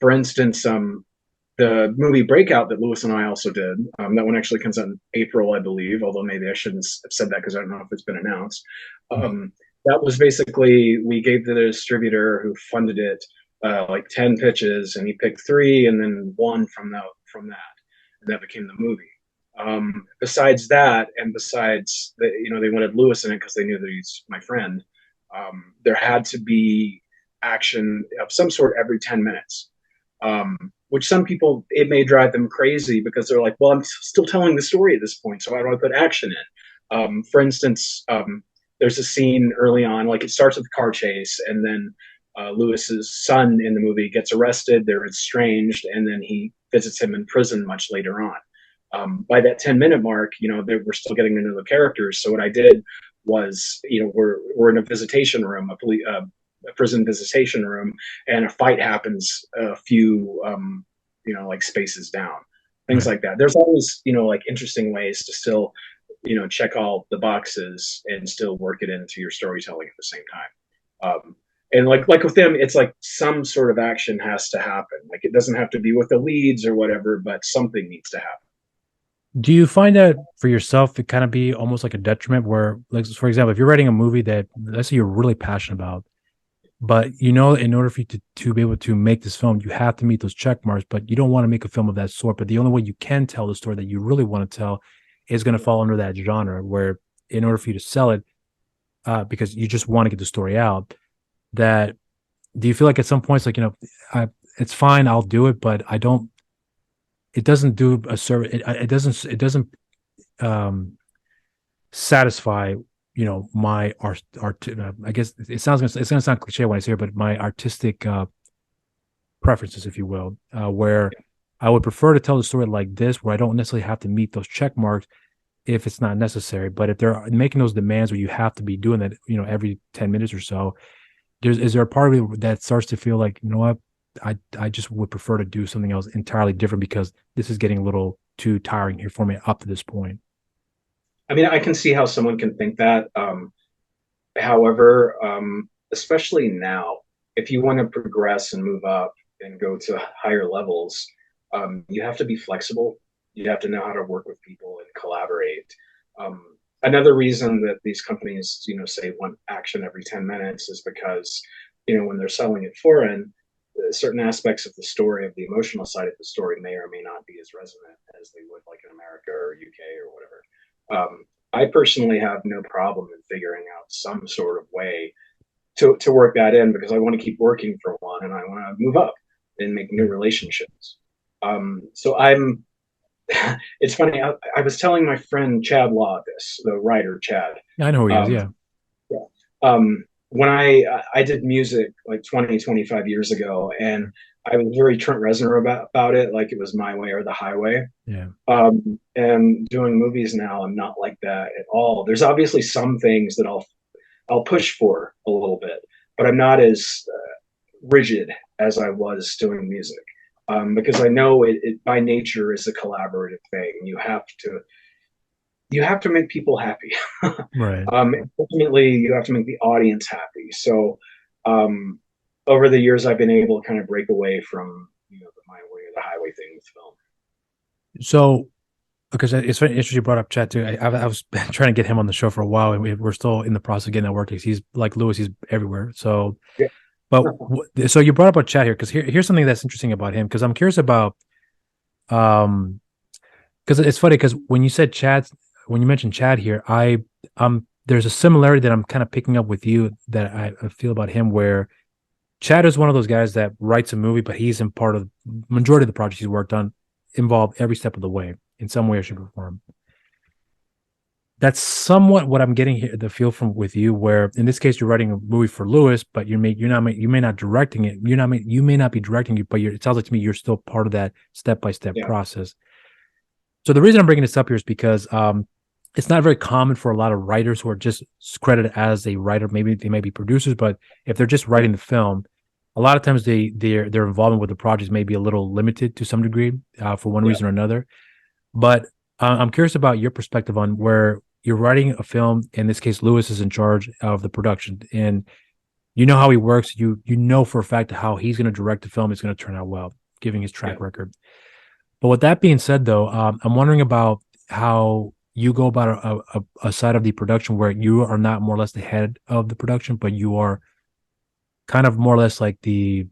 For instance, the movie Breakout that Lewis and I also did, that one actually comes out in April, I believe, although maybe I shouldn't have said that because I don't know if it's been announced. That was basically, we gave the distributor who funded it like 10 pitches, and he picked 3 and then 1 from that, and that became the movie. Besides that, and besides they wanted Lewis in it because they knew that he's my friend, there had to be action of some sort every 10 minutes, which some people, it may drive them crazy because they're like, well, I'm still telling the story at this point, so how do I put action in? For instance, there's a scene early on, like it starts with a car chase, and then Lewis's son in the movie gets arrested, they're estranged, and then he visits him in prison much later on. By that 10-minute mark, we're still getting to know the characters. So what I did was, we're in a visitation room, a prison visitation room, and a fight happens a few, like spaces down, things like that. There's always, like interesting ways to still, check all the boxes and still work it into your storytelling at the same time. And like with them, it's like some sort of action has to happen. Like it doesn't have to be with the leads or whatever, but something needs to happen. Do you find that for yourself, it kind of be almost like a detriment where, like, for example, if you're writing a movie that, let's say you're really passionate about, but in order for you to be able to make this film, you have to meet those check marks, but you don't want to make a film of that sort. But the only way you can tell the story that you really want to tell is going to fall under that genre, where in order for you to sell it, because you just want to get the story out, that do you feel like at some points, like, it's fine, I'll do it, but it doesn't do a service. It doesn't satisfy, my art. I guess it's going to sound cliche when I say it, but my artistic preferences, if you will, where I would prefer to tell the story like this, where I don't necessarily have to meet those check marks if it's not necessary. But if they're making those demands where you have to be doing that, every 10 minutes or so, is there a part of it that starts to feel like, what, I just would prefer to do something else entirely different because this is getting a little too tiring here for me up to this point? I mean, I can see how someone can think that. However, especially now, if you want to progress and move up and go to higher levels, you have to be flexible. You have to know how to work with people and collaborate. Another reason that these companies, say want action every 10 minutes is because, when they're selling it foreign, certain aspects of the story, of the emotional side of the story, may or may not be as resonant as they would like in America or UK or whatever. I personally have no problem in figuring out some sort of way to work that in, because I want to keep working for one, and I want to move up and make new relationships. It's funny. I was telling my friend Chad Law this, the writer Chad. I know who he is. Yeah. When I did music like 25 years ago, and I was very Trent Reznor about it, like it was my way or the highway. Yeah. And doing movies now, I'm not like that at all. There's obviously some things that I'll push for a little bit, but I'm not as rigid as I was doing music, because I know it by nature is a collaborative thing. You have to make people happy. Right. Ultimately, you have to make the audience happy. So over the years, I've been able to kind of break away from the my way or the highway thing with film. So, because it's very interesting you brought up Chad too. I was trying to get him on the show for a while, and we're still in the process of getting that working. He's like Lewis; he's everywhere. So, yeah. But so you brought up Chad here, because here's something that's interesting about him, because I'm curious about, because it's funny, because when you said when you mentioned Chad here, there's a similarity that I'm kind of picking up with you that I feel about him, where Chad is one of those guys that writes a movie, but he's in part of the majority of the projects he's worked on. involved every step of the way in some way or shape or form. That's somewhat what I'm getting here, the feel from with you, where in this case you're writing a movie for Lewis, but you may not directing it. You may not be directing it, but it sounds like to me you're still part of that step by step process. So the reason I'm bringing this up here is because it's not very common for a lot of writers who are just credited as a writer. Maybe they may be producers, but if they're just writing the film, a lot of times their involvement with the projects may be a little limited to some degree for one reason or another. But I'm curious about your perspective on where you're writing a film. In this case, Lewis is in charge of the production, and you know how he works. You know for a fact how he's going to direct the film is going to turn out well, giving his track record. But with that being said, though, I'm wondering about how you go about a side of the production where you are not more or less the head of the production, but you are kind of more or less like the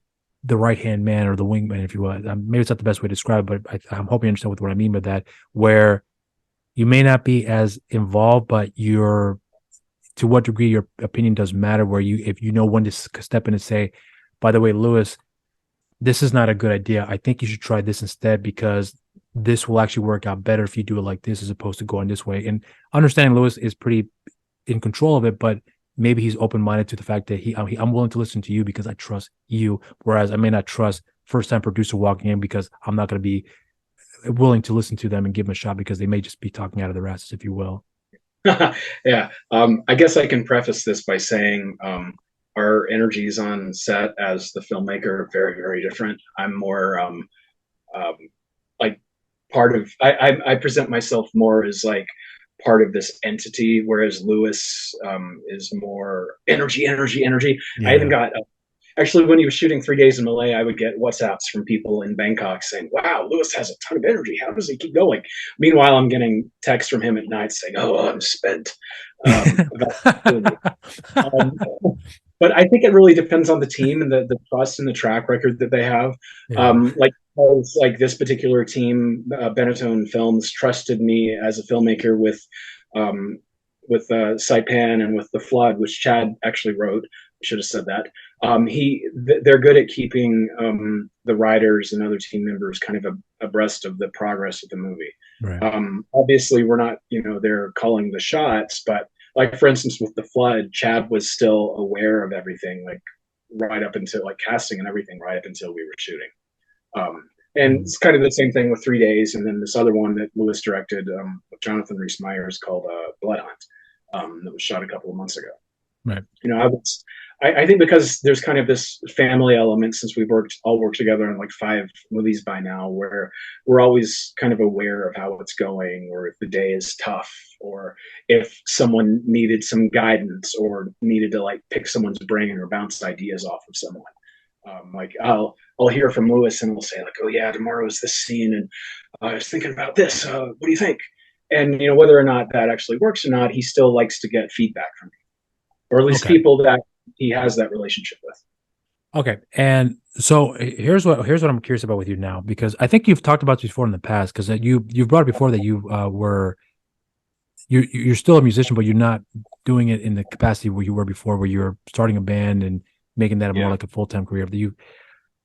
right-hand man or the wingman, if you will. Maybe it's not the best way to describe it, but I'm hoping you understand what I mean by that, where you may not be as involved, but to what degree your opinion does matter, where if you know when to step in and say, by the way, Lewis, this is not a good idea. I think you should try this instead because this will actually work out better if you do it like this as opposed to going this way. And understanding Lewis is pretty in control of it, but maybe he's open-minded to the fact that I'm willing to listen to you because I trust you, whereas I may not trust first-time producer walking in because I'm not going to be willing to listen to them and give them a shot because they may just be talking out of their asses, if you will. Yeah. I guess I can preface this by saying our energies on set as the filmmaker are very, very different. I'm more like part of, I present myself more as like part of this entity, whereas Lewis is more energy. Yeah. I even got actually, when he was shooting 3 days in Malay, I would get WhatsApps from people in Bangkok saying, "Wow, Lewis has a ton of energy. How does he keep going?" Meanwhile, I'm getting texts from him at night saying, "Oh, I'm spent." But I think it really depends on the team and the trust and the track record that they have. Like this particular team, Benetton Films, trusted me as a filmmaker with Saipan and with The Flood, which Chad actually wrote. I should have said that. They're good at keeping the writers and other team members kind of abreast of the progress of the movie. Right. Obviously, we're not, they're calling the shots, but like, for instance, with The Flood, Chad was still aware of everything, like right up until like casting and everything, right up until we were shooting. And it's kind of the same thing with 3 days. And then this other one that Lewis directed with Jonathan Rhys Meyers called Blood Hunt that was shot a couple of months ago. Right. I think because there's kind of this family element, since we've all worked together on like 5 movies by now, where we're always kind of aware of how it's going, or if the day is tough, or if someone needed some guidance or needed to like pick someone's brain or bounce ideas off of someone. Like I'll hear from Lewis and we'll say like, "Oh yeah, tomorrow's this scene, and I was thinking about this. What do you think?" And whether or not that actually works or not, he still likes to get feedback from me, or at least people that he has that relationship with. Okay, and so here's what I'm curious about with you now, because I think you've talked about this before in the past, because you've brought it before that you're still a musician, but you're not doing it in the capacity where you were before, where you're starting a band and making that more like a full-time career.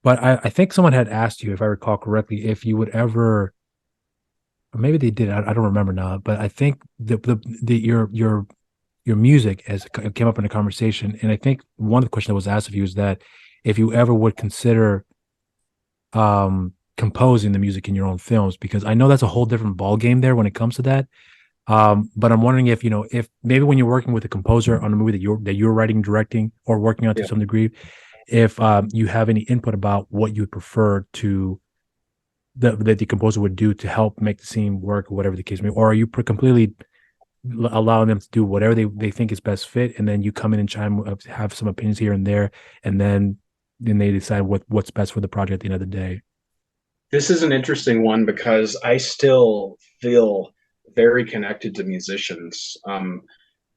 But I think someone had asked you, if I recall correctly, if you would ever, or maybe they did, I don't remember now, but I think your music came up in a conversation, and I think one of the questions that was asked of you is that if you ever would consider composing the music in your own films, because I know that's a whole different ball game there when it comes to that. But I'm wondering if if maybe when you're working with a composer on a movie that you're writing, directing, or working on to some degree, if you have any input about what you would prefer to that the composer would do to help make the scene work, or whatever the case may be, or are you completely allowing them to do whatever they think is best fit, and then you come in and have some opinions here and there, and then they decide what's best for the project at the end of the day? This is an interesting one because I still feel very connected to musicians.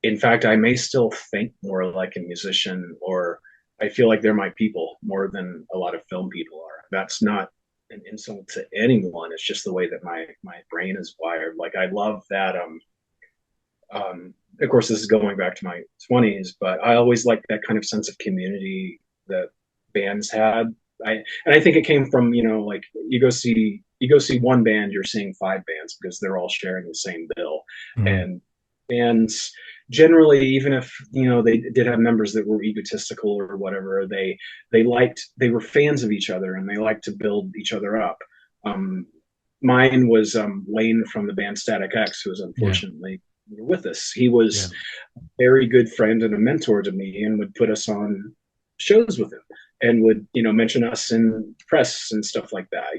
In fact, I may still think more like a musician, or I feel like they're my people more than a lot of film people are. That's not an insult to anyone. It's just the way that my brain is wired. Like, I love that. Of course, this is going back to my 20s, but I always liked that kind of sense of community that bands had. I think it came from, like, you you go see one band, you're seeing 5 bands because they're all sharing the same bill. And bands generally, even if they did have members that were egotistical or whatever, they were fans of each other and they liked to build each other up. Mine was Lane from the band Static X, who was unfortunately with us. He was a very good friend and a mentor to me, and would put us on shows with him, and would mention us in press and stuff like that.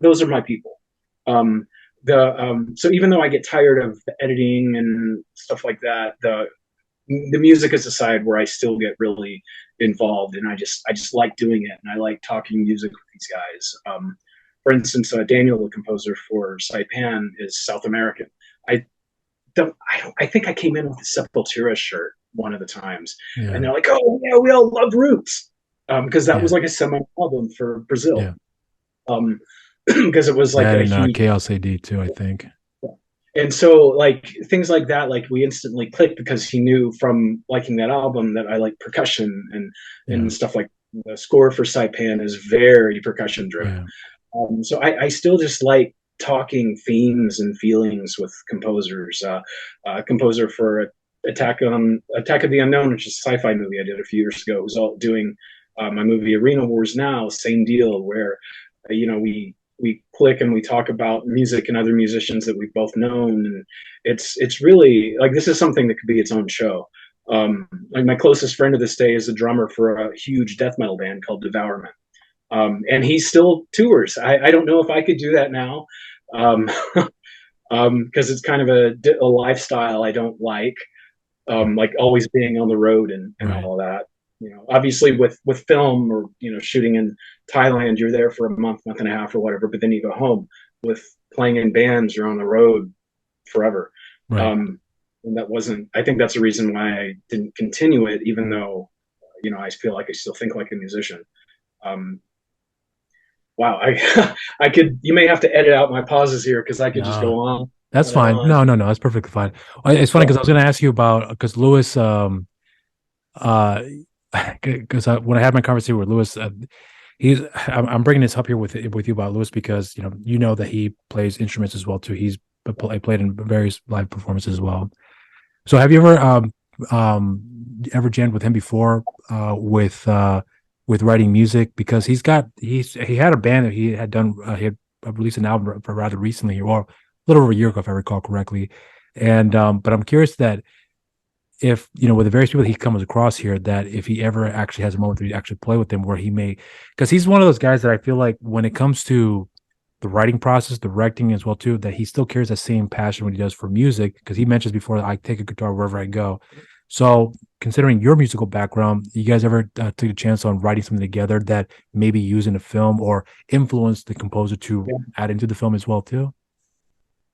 Those are my people. So even though I get tired of the editing and stuff like that, the music is a side where I still get really involved, and I just like doing it, and I like talking music with these guys. For instance, Daniel, the composer for Saipan, is South American. I think I came in with a Sepultura shirt one of the times, and they're like, "Oh yeah, we all love Roots," because that was like a semi-album for Brazil. Because it was like a huge Chaos AD too, I think. And so like things like that, like we instantly clicked because he knew from liking that album that I like percussion and stuff. Like the score for Saipan is very percussion driven. So I still just like talking themes and feelings with composers. Composer for Attack of the Unknown, which is a sci-fi movie I did a few years ago. It was all doing my movie Arena Wars Now, same deal, where we click and we talk about music and other musicians that we've both known, and it's really like this is something that could be its own show. Like my closest friend to this day is a drummer for a huge death metal band called Devourment. And he still tours. I don't know if I could do that now, because it's kind of a lifestyle I don't like always being on the road and all of that. Obviously with film or shooting in Thailand, you're there for a month and a half or whatever, but then you go home. With playing in bands, you're on the road forever. And that wasn't. I think that's the reason why I didn't continue it, even though I feel like I still think like a musician. Wow, I could. You may have to edit out my pauses here because I could just go on. That's fine. No, that's perfectly fine. It's funny because I was going to ask you about because Lewis, because when I had my conversation with Lewis, I'm bringing this up here with you about Lewis because you know that he plays instruments as well too. He's played in various live performances as well. So have you ever jammed with him before with writing music? Because he had a band that he had done. He had released an album rather recently, or a little over a year ago, if I recall correctly. And but I'm curious that if with the various people that he comes across here, that if he ever actually has a moment where you actually play with them, where he may, because he's one of those guys that I feel like when it comes to the writing process, directing as well too, that he still carries that same passion when he does for music. Because he mentions before that I take a guitar wherever I go. So considering your musical background, you guys ever took a chance on writing something together that maybe use in a film or influence the composer to add into the film as well too?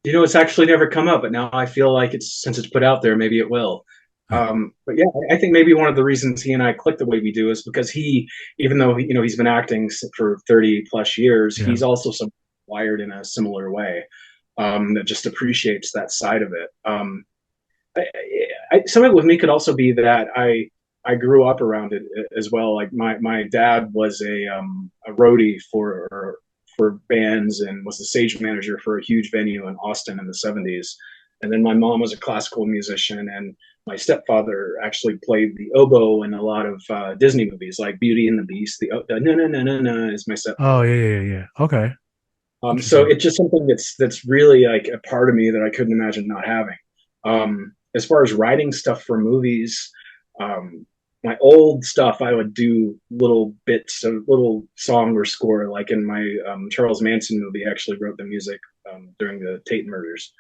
It's actually never come up, but now I feel like since it's put out there, maybe it will. But yeah, I think maybe one of the reasons he and I click the way we do is because even though he's been acting for 30 plus years, he's also wired in a similar way that just appreciates that side of it. Some of it with me could also be that I grew up around it as well. Like my dad was a roadie for bands and was the stage manager for a huge venue in Austin in the 70s. And then my mom was a classical musician, and my stepfather actually played the oboe in a lot of Disney movies like Beauty and the Beast. The no no no no no is my stepfather. Oh yeah. Okay. So it's just something that's really like a part of me that I couldn't imagine not having. As far as writing stuff for movies, my old stuff, I would do little bits, a little song or score, like in my Charles Manson movie. I actually wrote the music during the Tate murders,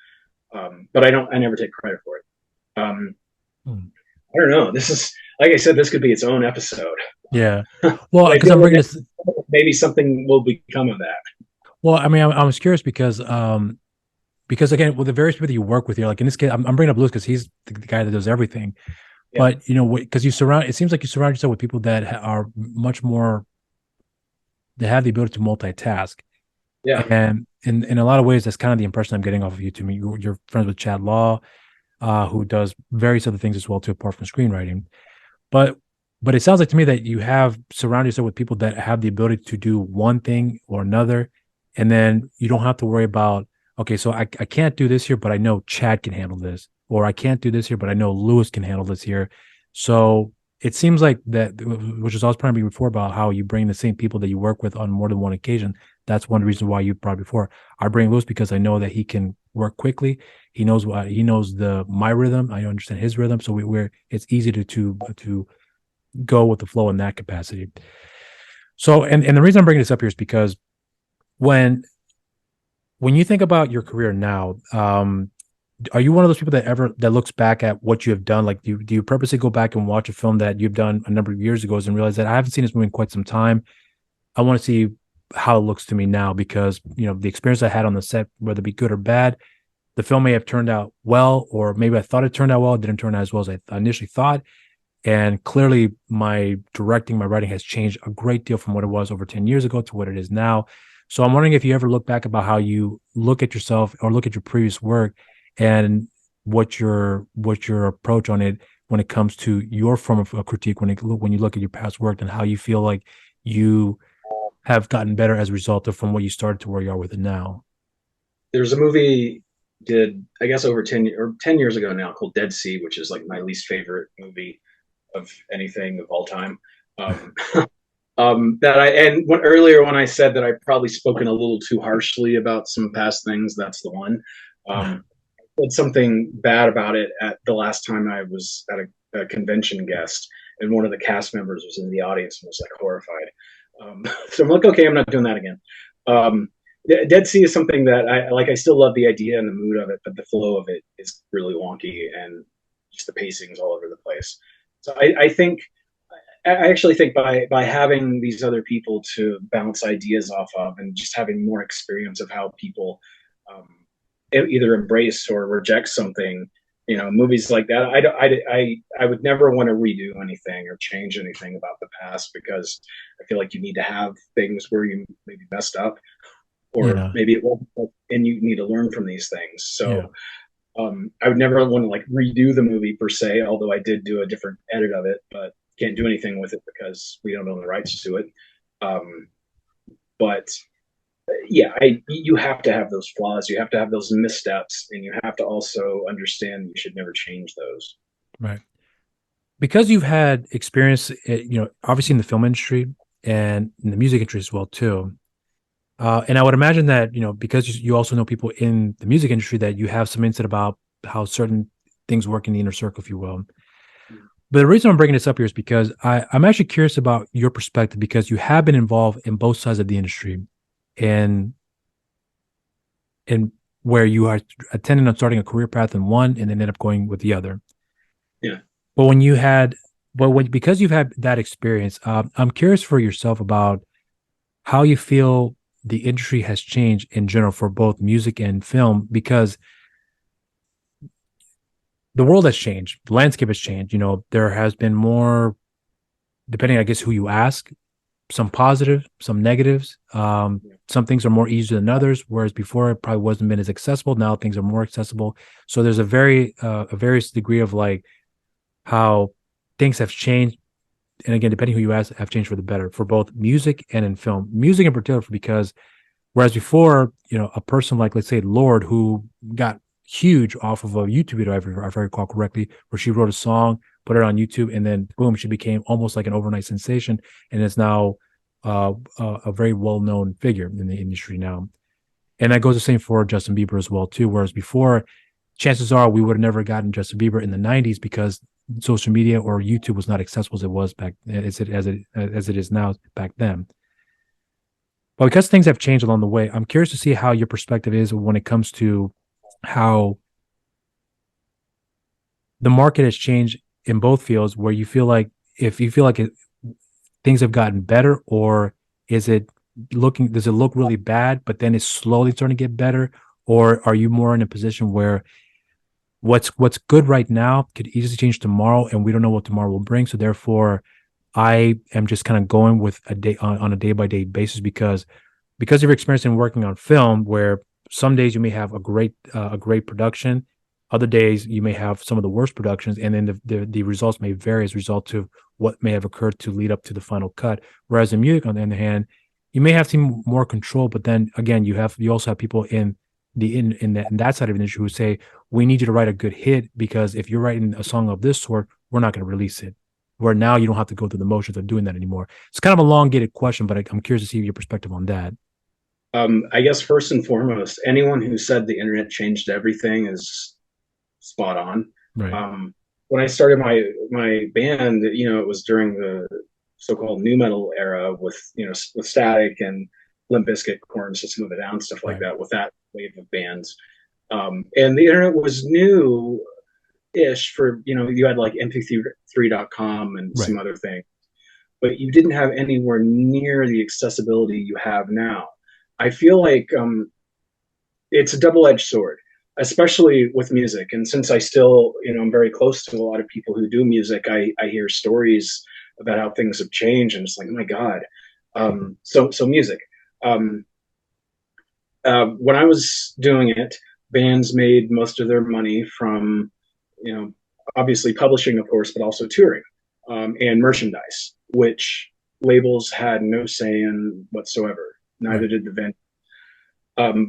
but I never take credit for it. I don't know. This is, like I said, this could be its own episode. Yeah. Well, because I'm bringing this, maybe something will become of that. Well, I mean, I was curious because again, with the various people that you work with here, like in this case, I'm bringing up Lewis because he's the guy that does everything. Yeah. But because it seems like you surround yourself with people that are much more, they have the ability to multitask. Yeah. And in a lot of ways, that's kind of the impression I'm getting off of you. To me, you're friends with Chad Law, who does various other things as well too, apart from screenwriting. But it sounds like to me that you have surrounded yourself with people that have the ability to do one thing or another, And then you don't have to worry about, okay, so I can't do this here, but I know Chad can handle this, or I can't do this here, but I know Lewis can handle this here. So it seems like that, which is I was probably before about how you bring the same people that you work with on more than one occasion. That's one reason why you brought before. I bring Lewis because I know that he can work quickly. He knows my rhythm. I understand his rhythm. So it's easy to go with the flow in that capacity. So, and the reason I'm bringing this up here is because when you think about your career now, are you one of those people that looks back at what you have done? Like, do you purposely go back and watch a film that you've done a number of years ago and realize that I haven't seen this movie in quite some time? I want to see how it looks to me now because, the experience I had on the set, whether it be good or bad, the film may have turned out well, or maybe I thought it turned out well. It didn't turn out as well as I initially thought. And clearly my writing has changed a great deal from what it was over 10 years ago to what it is now. So I'm wondering if you ever look back about how you look at yourself or look at your previous work and what your approach on it when it comes to your form of critique, when you look at your past work and how you feel like you have gotten better as a result of from what you started to where you are with it now. There's a movie I guess over 10 years ago now called Dead Sea, which is like my least favorite movie of anything of all time. Earlier when I said that I've probably spoken a little too harshly about some past things, that's the one. I said something bad about it at the last time I was at a convention guest, and one of the cast members was in the audience and was like horrified. So I'm like, okay, I'm not doing that again. Dead Sea is something that I still love the idea and the mood of it, but the flow of it is really wonky and just the pacing's all over the place. So I actually think by having these other people to bounce ideas off of and just having more experience of how people either embrace or reject something, movies like that, I would never want to redo anything or change anything about the past, because I feel like you need to have things where you maybe messed up, or maybe it won't, and you need to learn from these things. So I would never want to like redo the movie per se, although I did do a different edit of it, but can't do anything with it because we don't own the rights to it. But yeah, you have to have those flaws, you have to have those missteps, and you have to also understand you should never change those. Right. Because you've had experience, obviously in the film industry and in the music industry as well too. And I would imagine that, because you also know people in the music industry, that you have some insight about how certain things work in the inner circle, if you will. But the reason I'm bringing this up here is because I'm actually curious about your perspective, because you have been involved in both sides of the industry, and where you are intending on starting a career path in one and then end up going with the other. Yeah. But because you've had that experience, I'm curious for yourself about how you feel the industry has changed in general for both music and film, because the world has changed. The landscape has changed. There has been more, depending, I guess, who you ask, some positive, some negatives. Some things are more easy than others, whereas before it probably wasn't been as accessible. Now things are more accessible. So there's a various degree of like how things have changed. And again, depending who you ask, have changed for the better for both music and in film. Music in particular, because whereas before, a person like, let's say, Lorde, who got huge off of a YouTube video, if I recall correctly, where she wrote a song, put it on YouTube, and then boom, she became almost like an overnight sensation, and is now a very well-known figure in the industry now. And that goes the same for Justin Bieber as well too. Whereas before, chances are we would have never gotten Justin Bieber in the 90s because social media or YouTube was not accessible as it was back as it is now back then. But because things have changed along the way, I'm curious to see how your perspective is when it comes to how the market has changed in both fields, where you feel like, if you feel like things have gotten better, or does it look really bad, but then it's slowly starting to get better? Or are you more in a position where what's good right now could easily change tomorrow, and we don't know what tomorrow will bring? So therefore, I am just kind of going with a day on a day-by-day basis, because of your experience in working on film, where some days you may have a great production, other days you may have some of the worst productions, and then the results may vary as a result of what may have occurred to lead up to the final cut. Whereas in music, on the other hand, you may have seen more control, but then again, you also have people in that side of the industry who say, we need you to write a good hit, because if you're writing a song of this sort, we're not going to release it. Where now you don't have to go through the motions of doing that anymore. It's kind of a elongated question, but I'm curious to see your perspective on that. I guess first and foremost, anyone who said the internet changed everything is spot on. Right. When I started my band, it was during the so-called nu metal era with with Static and Limp Bizkit, Korn, System of a Down, stuff like that. With that wave of bands, and the internet was new-ish for you had like mp3.com and some other things, but you didn't have anywhere near the accessibility you have now. I feel like it's a double-edged sword, especially with music. And since I still, I'm very close to a lot of people who do music, I hear stories about how things have changed, and it's like, oh my God. So music. When I was doing it, bands made most of their money from, obviously publishing, of course, but also touring and merchandise, which labels had no say in whatsoever. Neither did the venue.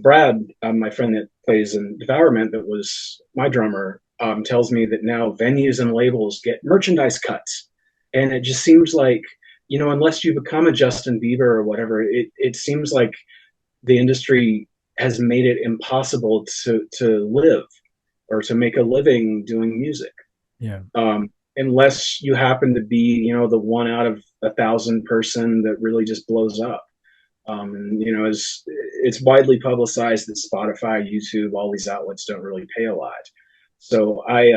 Brad, my friend that plays in Devourment, that was my drummer, tells me that now venues and labels get merchandise cuts. And it just seems like, unless you become a Justin Bieber or whatever, it seems like the industry has made it impossible to live or to make a living doing music. Yeah. Unless you happen to be, the 1 out of 1,000 person that really just blows up. And it's widely publicized that Spotify, YouTube, all these outlets don't really pay a lot. So I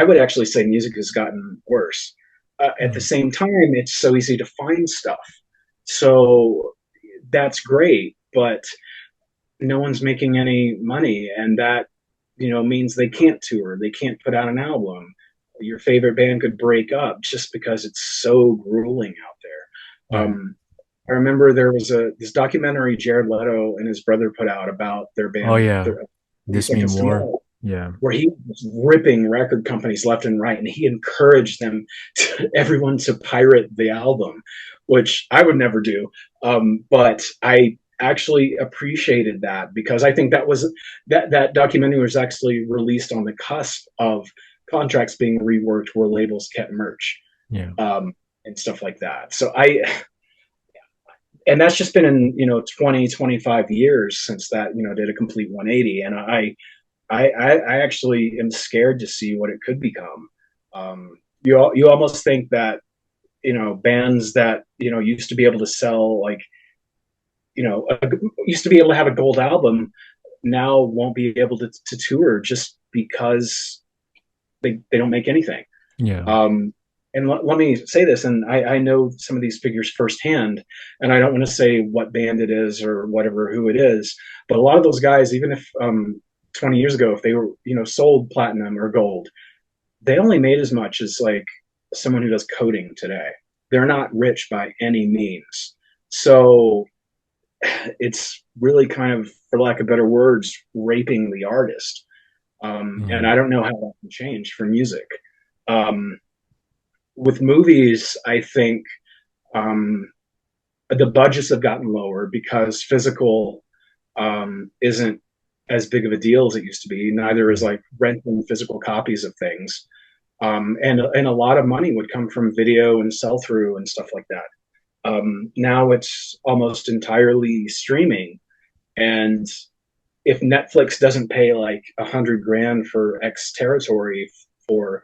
would actually say music has gotten worse. At the same time, it's so easy to find stuff. So that's great, but no one's making any money, and that means they can't tour, they can't put out an album. Your favorite band could break up just because it's so grueling out there. I remember there was this documentary Jared Leto and his brother put out about their band. Oh yeah, This Means War. Yeah, where he was ripping record companies left and right, and he encouraged everyone to pirate the album, which I would never do. But I actually appreciated that, because I think that documentary was actually released on the cusp of contracts being reworked where labels kept merch. Yeah. And stuff like that. So and that's just been in 20, 25 years since that did a complete 180, and I actually am scared to see what it could become. You almost think that bands that used to be able to sell, like used to be able to have a gold album, now won't be able to tour just because they don't make anything. Yeah. And let me say this, and I know some of these figures firsthand, and I don't want to say what band it is or whatever, who it is, but a lot of those guys, even if 20 years ago, if they were sold platinum or gold, they only made as much as like someone who does coding today. They're not rich by any means. So it's really kind of, for lack of better words, raping the artist. And I don't know how that can change for music. With movies, I think the budgets have gotten lower because physical isn't as big of a deal as it used to be. Neither is like renting physical copies of things. And a lot of money would come from video and sell-through and stuff like that. Now it's almost entirely streaming. And if Netflix doesn't pay like $100,000 for X territory for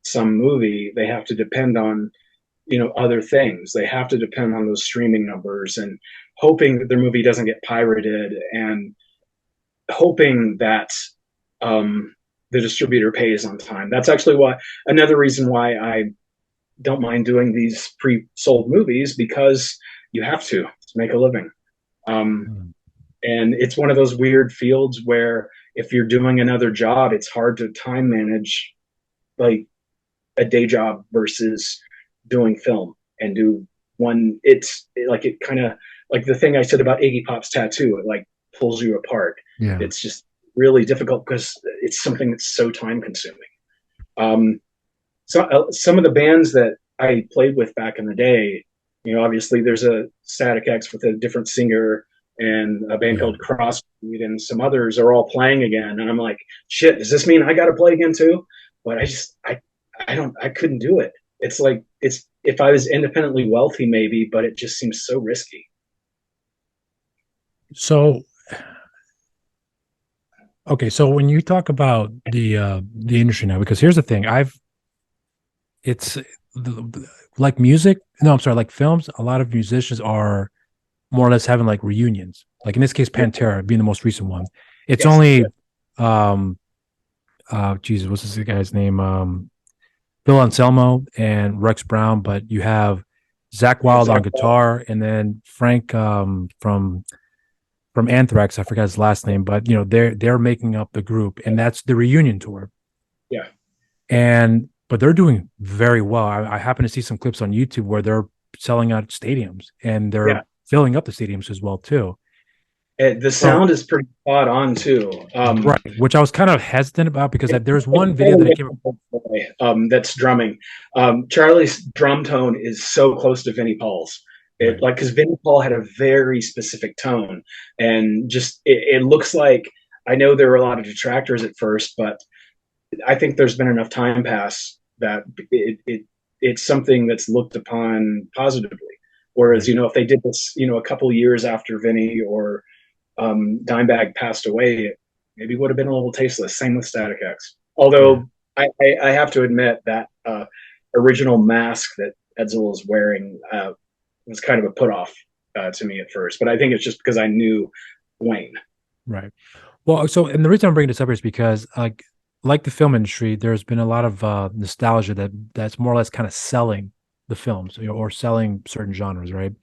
some movie, they have to depend on other things. They have to depend on those streaming numbers, and hoping that their movie doesn't get pirated, and hoping that the distributor pays on time. That's actually another reason why I don't mind doing these pre-sold movies, because you have to make a living. And it's one of those weird fields where if you're doing another job, it's hard to time manage like a day job versus doing film and do one. It kind of like the thing I said about Iggy Pop's tattoo, it like pulls you apart. Yeah. It's just really difficult because it's something that's so time consuming. So some of the bands that I played with back in the day, You know, obviously there's a Static X with a different singer and a band called Crossbreed, and some others are all playing again. And I'm like, shit, does this mean I got to play again too? But I couldn't do it. It's like, it's, if I was independently wealthy, maybe, but it just seems so risky. So, okay, so when you talk about the industry now, because here's the thing, it's like music. No, I'm sorry, like films. A lot of musicians are more or less having like reunions. Like in this case, Pantera being the most recent one. It's only, Jesus, what's this guy's name? Bill Anselmo and Rex Brown, but you have Zach Wilde on guitar, and then Frank from Anthrax. I forgot his last name, but you know they're making up the group, and that's the reunion tour. Yeah, but they're doing very well. I happen to see some clips on YouTube where they're selling out stadiums, and they're filling up the stadiums as well too. The sound is pretty spot on too, right? Which I was kind of hesitant about because there's one video that came that's drumming. Charlie's drum tone is so close to Vinnie Paul's. Like, because Vinnie Paul had a very specific tone, and just it looks like, I know there were a lot of detractors at first, but I think there's been enough time pass that it's something that's looked upon positively. Whereas, you know, if they did this, you know, a couple years after Vinnie or Dimebag passed away, it maybe would have been a little tasteless. Same with Static X. Although I have to admit that original mask that Edsel was wearing was kind of a put off to me at first, but I think it's just because I knew Wayne. Right. Well, so, and the reason I'm bringing this up is because like the film industry, there's been a lot of nostalgia that's more or less kind of selling the films, you know, or selling certain genres, right?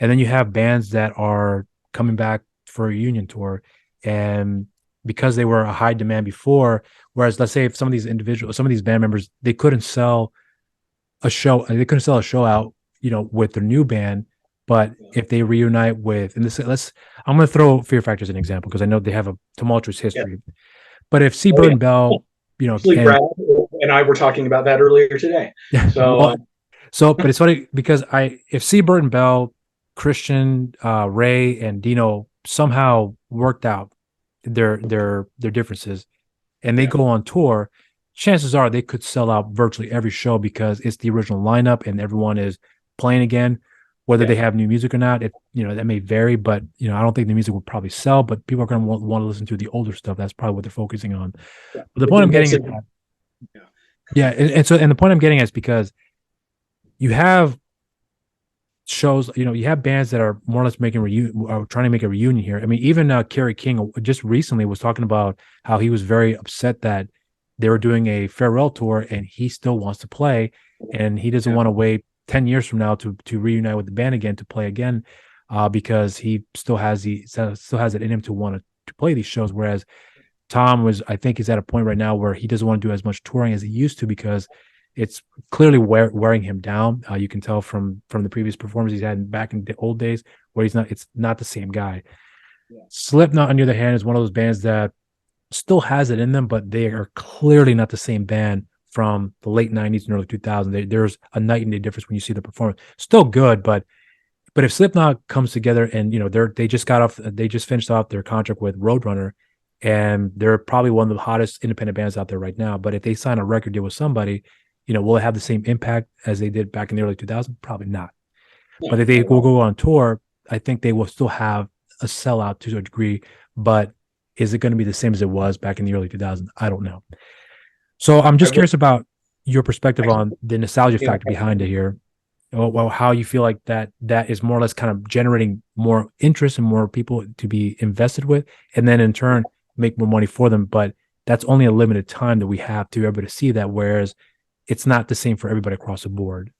And then you have bands that are coming back for a reunion tour, and because they were a high demand before, whereas let's say if some of these band members, they couldn't sell a show out, you know, with their new band, but if they reunite with, and I'm going to throw Fear Factor as an example because I know they have a tumultuous history. Yeah. But if Seabird and Bell, you know, Brad and I were talking about that earlier today. So, but it's funny because if Seabird and Bell, Christian, Ray, and Dino somehow worked out their differences, and they go on tour, chances are they could sell out virtually every show because it's the original lineup and everyone is playing again. Whether they have new music or not, that may vary, but you know, I don't think the music will probably sell, but people are going to want to listen to the older stuff. That's probably what they're focusing on. Yeah. But the point I'm getting at, and the point I'm getting at is because you have shows, you know, you have bands that are more or less trying to make a reunion here. I mean, even Kerry King just recently was talking about how he was very upset that they were doing a farewell tour and he still wants to play, and he doesn't want to wait 10 years from now to reunite with the band again, to play again, because he still has it in him to want to play these shows. Whereas Tom I think he's at a point right now where he doesn't want to do as much touring as he used to because it's clearly wearing him down. You can tell from the previous performances he's had back in the old days where it's not the same guy. Yeah. Slipknot, on the other hand, is one of those bands that still has it in them, but they are clearly not the same band from the late 90s and early 2000s. There's a night and day difference when you see the performance. Still good, but if Slipknot comes together and, you know, they just finished off their contract with Roadrunner, and they're probably one of the hottest independent bands out there right now. But if they sign a record deal with somebody, you know, will it have the same impact as they did back in the early 2000s? Probably not. Yeah, but if they will go on tour, I think they will still have a sellout to a degree. But is it going to be the same as it was back in the early 2000s? I don't know. So I'm just curious about your perspective on the nostalgia factor behind it here. Well, how you feel like that is more or less kind of generating more interest and more people to be invested with, and then in turn make more money for them. But that's only a limited time that we have to be able to see that, whereas it's not the same for everybody across the board.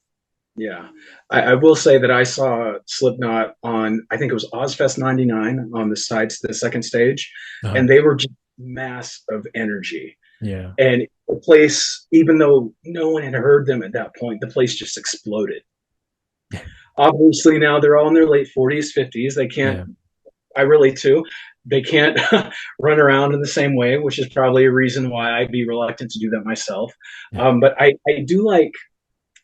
Yeah, I will say that I saw Slipknot on, I think it was Ozfest '99 on the second stage, and they were just mass of energy. Yeah. And the place, even though no one had heard them at that point, the place just exploded. Obviously now they're all in their late 40s, 50s. They can't, I relate to, they can't run around in the same way, which is probably a reason why I'd be reluctant to do that myself. Yeah. But I do like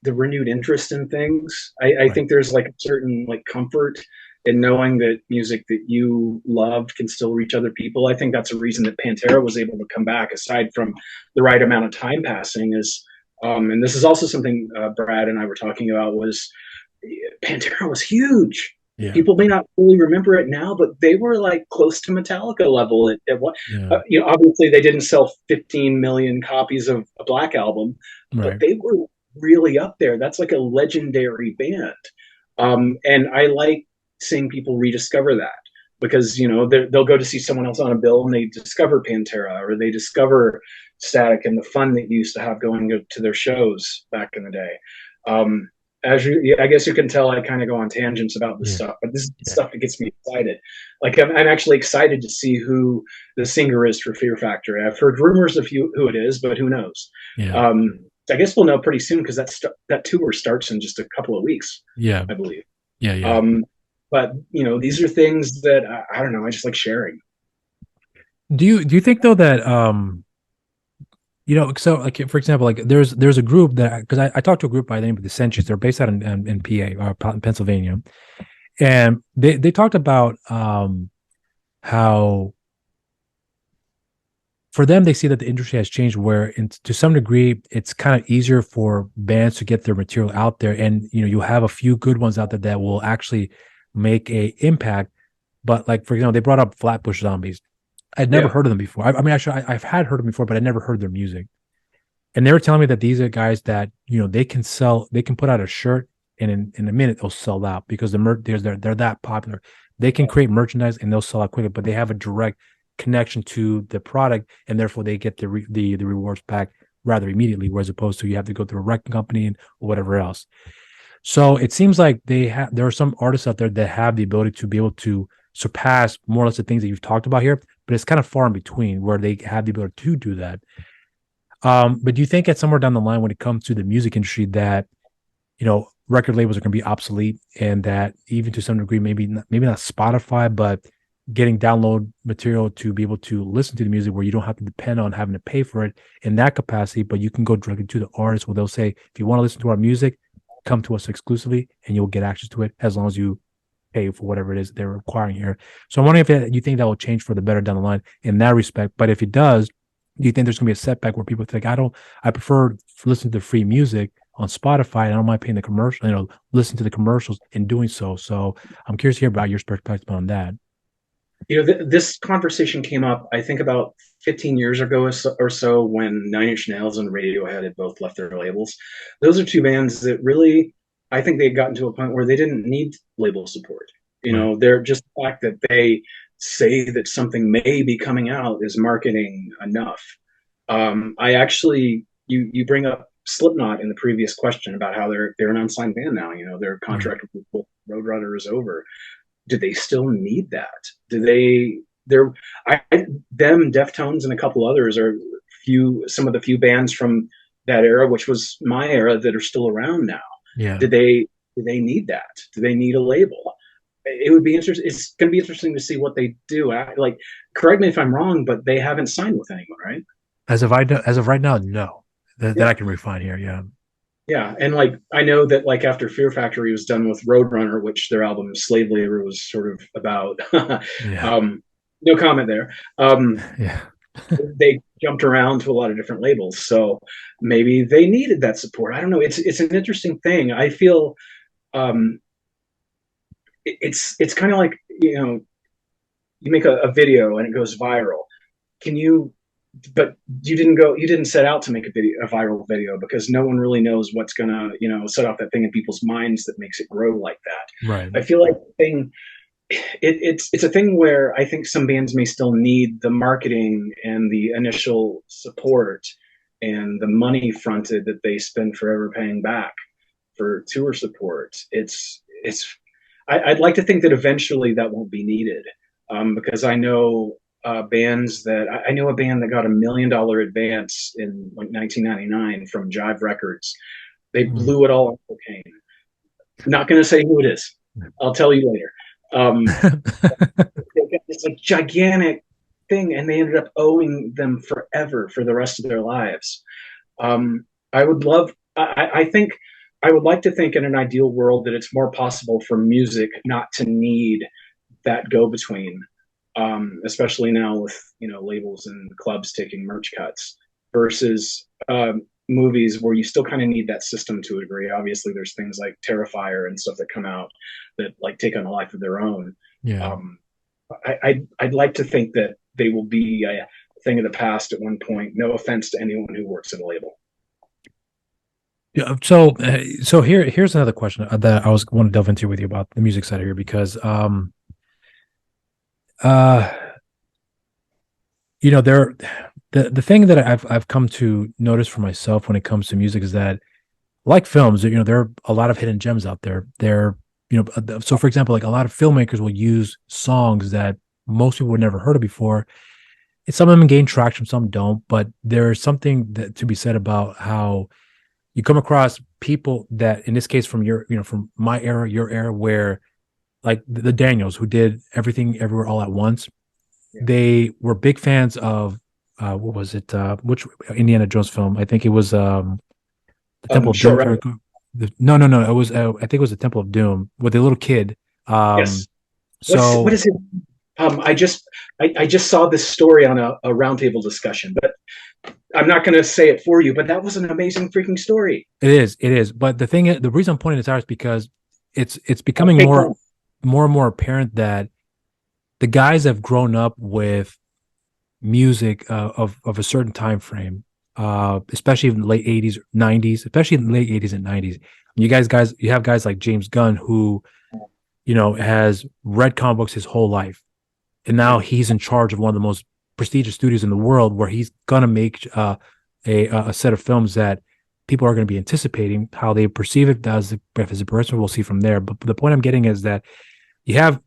the renewed interest in things. I think there's like a certain like comfort in knowing that music that you loved can still reach other people. I think that's a reason that Pantera was able to come back, aside from the right amount of time passing. Is and this is also something Brad and I were talking about, was Pantera was huge. Yeah. People may not fully remember it now, but they were like close to Metallica level at what, Yeah. obviously they didn't sell 15 million copies of a Black Album, Right. but they were really up there. That's like a legendary band. And I like seeing people rediscover that, because, they'll go to see someone else on a bill and they discover Pantera, or they discover Static and the fun that you used to have going to their shows back in the day. I guess you can tell I kind of go on tangents about this stuff, but this is stuff that gets me excited. Like I'm actually excited to see who the singer is for Fear Factory. I've heard rumors of who it is, but who knows? Yeah. I guess we'll know pretty soon, because that tour starts in just a couple of weeks. Yeah, I believe. Yeah. But these are things that I don't know. I just like sharing. Do you think though that so like for example, like there's a group that, because I talked to a group by the name of the Centuries. They're based out in PA or Pennsylvania, and they talked about how for them they see that the industry has changed, where to some degree it's kind of easier for bands to get their material out there, and you have a few good ones out there that will actually make a impact. But like for example, they brought up Flatbush Zombies. I'd never heard of them before. I mean, actually, I've had heard of them before, but I never heard their music. And they were telling me that these are guys that they can put out a shirt, and in a minute they'll sell out, because they're that popular. They can create merchandise and they'll sell out quickly, but they have a direct connection to the product, and therefore they get the rewards back rather immediately, whereas opposed to you have to go through a record company or whatever else. So it seems like there are some artists out there that have the ability to be able to surpass more or less the things that you've talked about here, but it's kind of far in between where they have the ability to do that. But do you think at somewhere down the line, when it comes to the music industry, that record labels are going to be obsolete, and that even to some degree, maybe not Spotify, but getting download material to be able to listen to the music, where you don't have to depend on having to pay for it in that capacity, but you can go directly to the artist, where they'll say, if you want to listen to our music, come to us exclusively and you'll get access to it as long as you pay for whatever it is they're requiring here. So I'm wondering if you think that will change for the better down the line in that respect. But if it does, do you think there's going to be a setback where people think, I prefer listening to free music on Spotify, and I don't mind paying the commercial, listen to the commercials in doing so. So I'm curious to hear about your perspective on that. This conversation came up, I think, about 15 years ago or so, when Nine Inch Nails and Radiohead had both left their labels. Those are two bands that really, I think they had gotten to a point where they didn't need label support. They're just the fact that they say that something may be coming out is marketing enough. I actually, you bring up Slipknot in the previous question about how they're an unsigned band now. Their contract with Roadrunner is over. Do they still need that? Them, Deftones, and a couple others are some of the few bands from that era, which was my era, that are still around now. Yeah. Do they need that? Do they need a label? It would be interesting. It's going to be interesting to see what they do. Like, correct me if I'm wrong, but they haven't signed with anyone, right? As of right now, no. That I can refine here. Yeah. Yeah, and like I know that like after Fear Factory was done with Roadrunner, which their album Slave Labor was sort of about, no comment there. They jumped around to a lot of different labels, so maybe they needed that support. I don't know. It's an interesting thing. I feel it's kind of like you make a video and it goes viral. But you didn't set out to make a viral video, because no one really knows what's gonna, set off that thing in people's minds that makes it grow like that. Right. I feel like it's a thing where I think some bands may still need the marketing and the initial support and the money fronted that they spend forever paying back for tour support. I'd like to think that eventually that won't be needed, because I know bands that I know a band that got $1 million advance in like 1999 from Jive Records. They blew it all on cocaine. Not going to say who it is. I'll tell you later. It's a gigantic thing, and they ended up owing them forever for the rest of their lives. I think I would like to think in an ideal world that it's more possible for music not to need that go-between, especially now with labels and clubs taking merch cuts versus movies where you still kind of need that system to a degree. Obviously, there's things like Terrifier and stuff that come out that like take on a life of their own. Yeah. I'd like to think that they will be a thing of the past at one point. No offense to anyone who works at a label. Yeah. So here's another question that I want to delve into with you about the music side here, because there the thing that I've come to notice for myself when it comes to music is that, like films, there are a lot of hidden gems out there. So for example, like a lot of filmmakers will use songs that most people would never heard of before. And some of them gain traction, some don't. But there's something that to be said about how you come across people that, in this case, from from my era, your era, where like the Daniels, who did Everything Everywhere All at Once, they were big fans of what was it? Which Indiana Jones film? I think it was the Temple of Doom. No. It was I think it was the Temple of Doom with the little kid. Yes. So what is it? I just saw this story on a roundtable discussion, but I'm not going to say it for you. But that was an amazing freaking story. It is. But the reason I'm pointing this out is because it's becoming more and more apparent that the guys have grown up with music of a certain time frame, especially in the late 80s, 90s, especially in the late 80s and 90s. You have guys like James Gunn, who has read comic books his whole life, and now he's in charge of one of the most prestigious studios in the world, where he's gonna make a set of films that people are going to be anticipating. How they perceive it as a person, we'll see from there. But the point I'm getting is that you have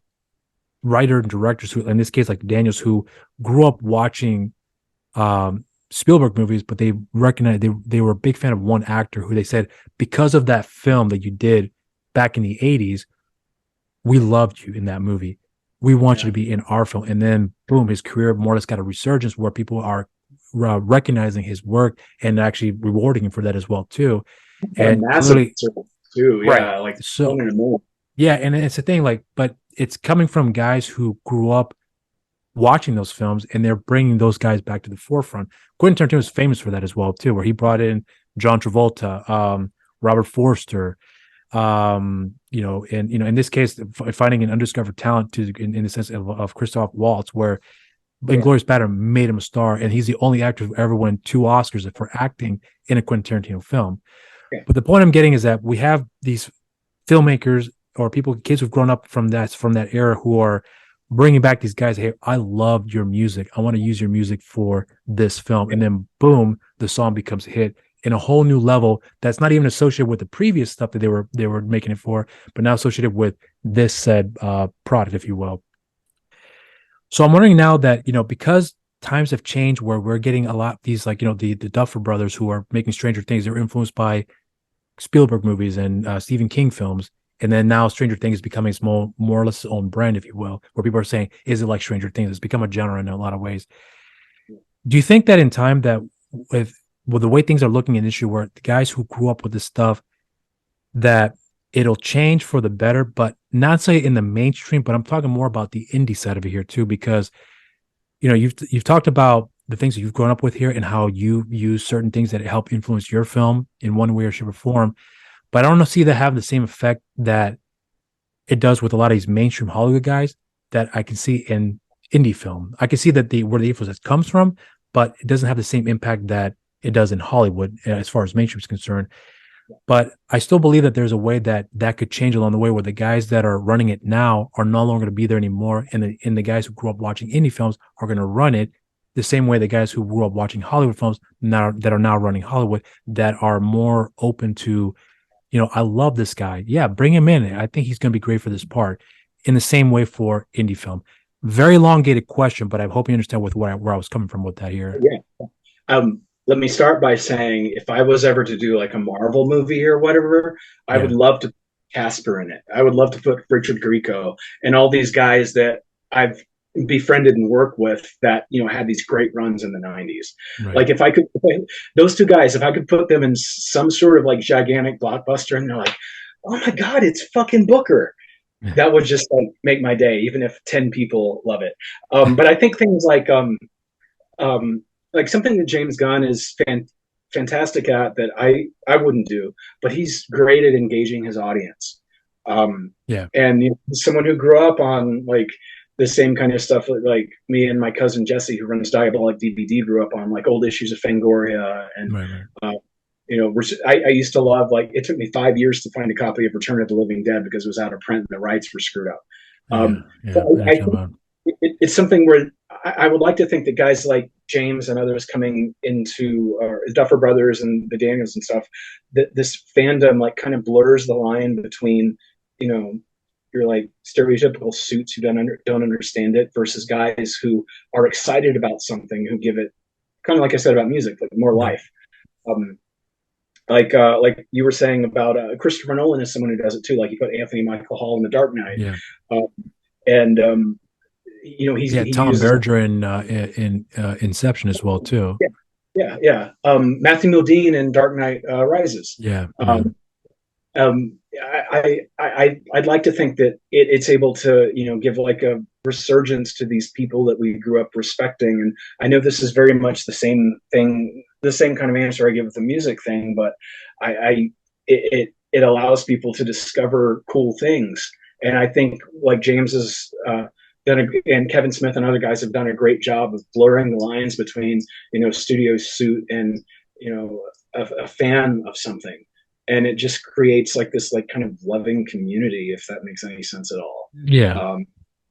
writer and directors who, in this case, like Daniels, who grew up watching Spielberg movies, but they recognized they were a big fan of one actor who they said, because of that film that you did back in the 80s, we loved you in that movie. We want you to be in our film. And then boom, his career more or less got a resurgence where people are recognizing his work and actually rewarding him for that as well too. And clearly, too. Right. Yeah, like so yeah, and it's a thing, like, but it's coming from guys who grew up watching those films, and they're bringing those guys back to the forefront. Quentin Tarantino is famous for that as well too, where he brought in John Travolta, Robert Forster, in this case, finding an undiscovered talent in the sense of Christoph Waltz, where Inglourious Basterds made him a star, and he's the only actor who ever won 2 Oscars for acting in a Quentin Tarantino film. Okay. But the point I'm getting is that we have these filmmakers or kids who've grown up from that era, who are bringing back these guys. Hey, I loved your music. I want to use your music for this film. And then boom, the song becomes a hit in a whole new level that's not even associated with the previous stuff that they were making it for, but now associated with this said product, if you will. So I'm wondering now that, because times have changed, where we're getting a lot of these, like, the Duffer Brothers who are making Stranger Things, they're influenced by Spielberg movies and Stephen King films. And then now Stranger Things is becoming more or less its own brand, if you will, where people are saying, is it like Stranger Things? It's become a genre in a lot of ways. Do you think that in time that with the way things are looking in this issue, where the guys who grew up with this stuff, that it'll change for the better, but not say in the mainstream, but I'm talking more about the indie side of it here too, because, you've talked about the things that you've grown up with here and how you use certain things that help influence your film in one way or shape or form. But I don't see that have the same effect that it does with a lot of these mainstream Hollywood guys that I can see in indie film. I can see that where the influence comes from, but it doesn't have the same impact that it does in Hollywood as far as mainstream is concerned. But I still believe that there's a way that could change along the way, where the guys that are running it now are no longer going to be there anymore. And the guys who grew up watching indie films are going to run it the same way the guys who grew up watching Hollywood films that are now running Hollywood, that are more open to, I love this guy. Yeah, bring him in. I think he's going to be great for this part. In the same way for indie film. Very elongated question, but I hope you understand where I was coming from with that here. Yeah. Let me start by saying, if I was ever to do like a Marvel movie or whatever, I would love to put Casper in it. I would love to put Richard Grieco and all these guys that I've befriended and worked with that, you know, had these great runs in the 90s. Right. Like if I could, those two guys, if I could put them in some sort of like gigantic blockbuster and they're like, oh my God, it's fucking Booker. That would just like make my day, even if 10 people love it. But I think things like something that James Gunn is fantastic at that I wouldn't do, but he's great at engaging his audience. Yeah. And you know, someone who grew up on like the same kind of stuff like me and my cousin Jesse, who runs Diabolic DVD, grew up on like old issues of Fangoria and Right. you know, I used to love, like, it took me 5 years to find a copy of Return of the Living Dead because it was out of print and the rights were screwed up. I think it's something where I would like to think that guys like James and others coming into Duffer Brothers and the Daniels and stuff, that this fandom like kind of blurs the line between, you know, your like stereotypical suits who don't understand it versus guys who are excited about something, who give it kind of like I said about music, like more life. Like you were saying about Christopher Nolan is someone who does it too. Like he put Anthony Michael Hall in The Dark Knight, and you know he Tom Berger in Inception as well too. Yeah. Matthew Modine in Dark Knight Rises. I'd like to think that it's able to, you know, give like a resurgence to these people that we grew up respecting. And I know this is very much the same thing, the same kind of answer I give with the music thing, but it allows people to discover cool things. And I think like James has and Kevin Smith and other guys have done a great job of blurring the lines between, you know, studio suit and, you know, a fan of something. And it just creates like this like kind of loving community, if that makes any sense at all.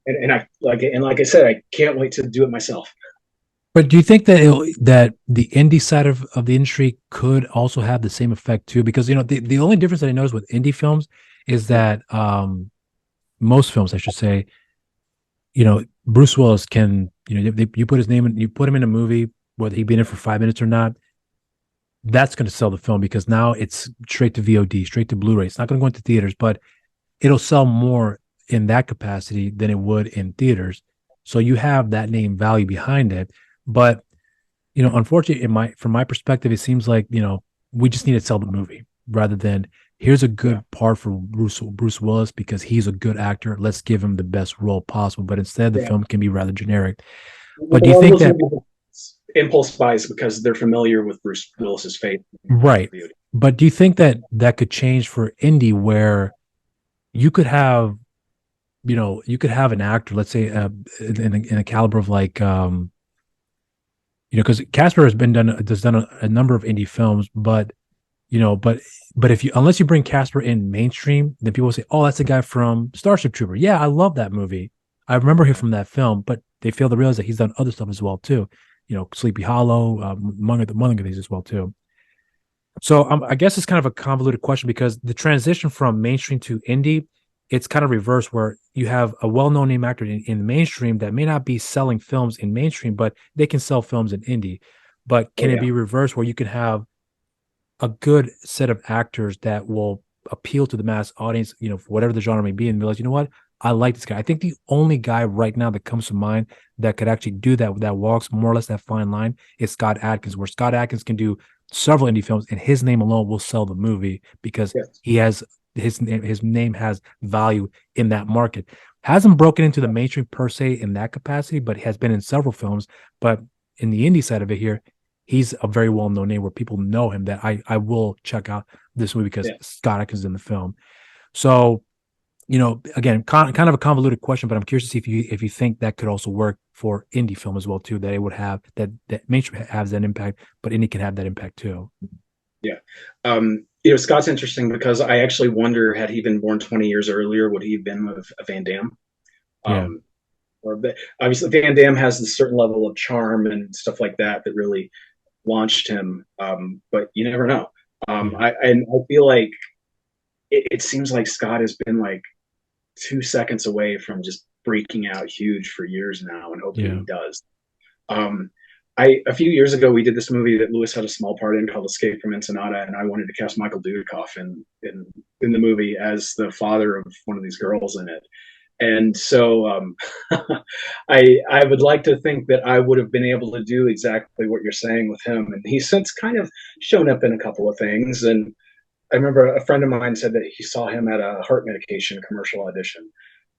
And like I said, I can't wait to do it myself. But do you think that that the indie side of the industry could also have the same effect too? Because, you know, the only difference that I noticed with indie films is that most films, I should say, you know, Bruce Willis can, you know, you put his name in, you put him in a movie, whether he be in it for 5 minutes or not, that's going to sell the film because now it's straight to VOD, straight to Blu-ray. It's not going to go into theaters, but it'll sell more in that capacity than it would in theaters. So you have that name value behind it. But, you know, unfortunately, from my perspective, it seems like, you know, we just need to sell the movie rather than here's a good part for Bruce Willis because he's a good actor. Let's give him the best role possible. But instead, the film can be rather generic. But do you think that impulse buys because they're familiar with Bruce Willis's face? Right. But do you think that that could change for indie where you could have, you know, you could have an actor, let's say in a caliber of like, you know, because Casper has done a number of indie films, but, you know, but if you, unless you bring Casper in mainstream, then people say, oh, that's the guy from Starship Trooper. Yeah, I love that movie. I remember him from that film, but they fail to realize that he's done other stuff as well too. You know, Sleepy Hollow, among other things as well too. So I guess it's kind of a convoluted question because the transition from mainstream to indie, it's kind of reversed where you have a well-known name actor in mainstream that may not be selling films in mainstream, but they can sell films in indie. But can it be reversed where you can have a good set of actors that will appeal to the mass audience, you know, for whatever the genre may be, and realize, you know what, I like this guy. I think the only guy right now that comes to mind that could actually do that walks more or less that fine line is Scott Adkins, where Scott Adkins can do several indie films and his name alone will sell the movie because he has his name has value in that market. Hasn't broken into the mainstream per se in that capacity, but has been in several films. But in the indie side of it here, he's a very well-known name where people know him that I will check out this movie because Scott Adkins is in the film. So, you know, again, kind of a convoluted question, but I'm curious to see if you think that could also work for indie film as well too, that it would have that mainstream has that impact, but indie can have that impact too. Yeah. You know, Scott's interesting because I actually wonder, had he been born 20 years earlier, would he have been with a Van Damme? Obviously Van Damme has a certain level of charm and stuff like that really launched him. But you never know. I feel like it seems like Scott has been like 2 seconds away from just breaking out huge for years now, and hopefully he does. A few years ago, we did this movie that Lewis had a small part in called Escape from Ensenada, and I wanted to cast Michael Dudikoff in the movie as the father of one of these girls in it. And so I would like to think that I would have been able to do exactly what you're saying with him. And he's since kind of shown up in a couple of things. And I remember a friend of mine said that he saw him at a heart medication commercial audition.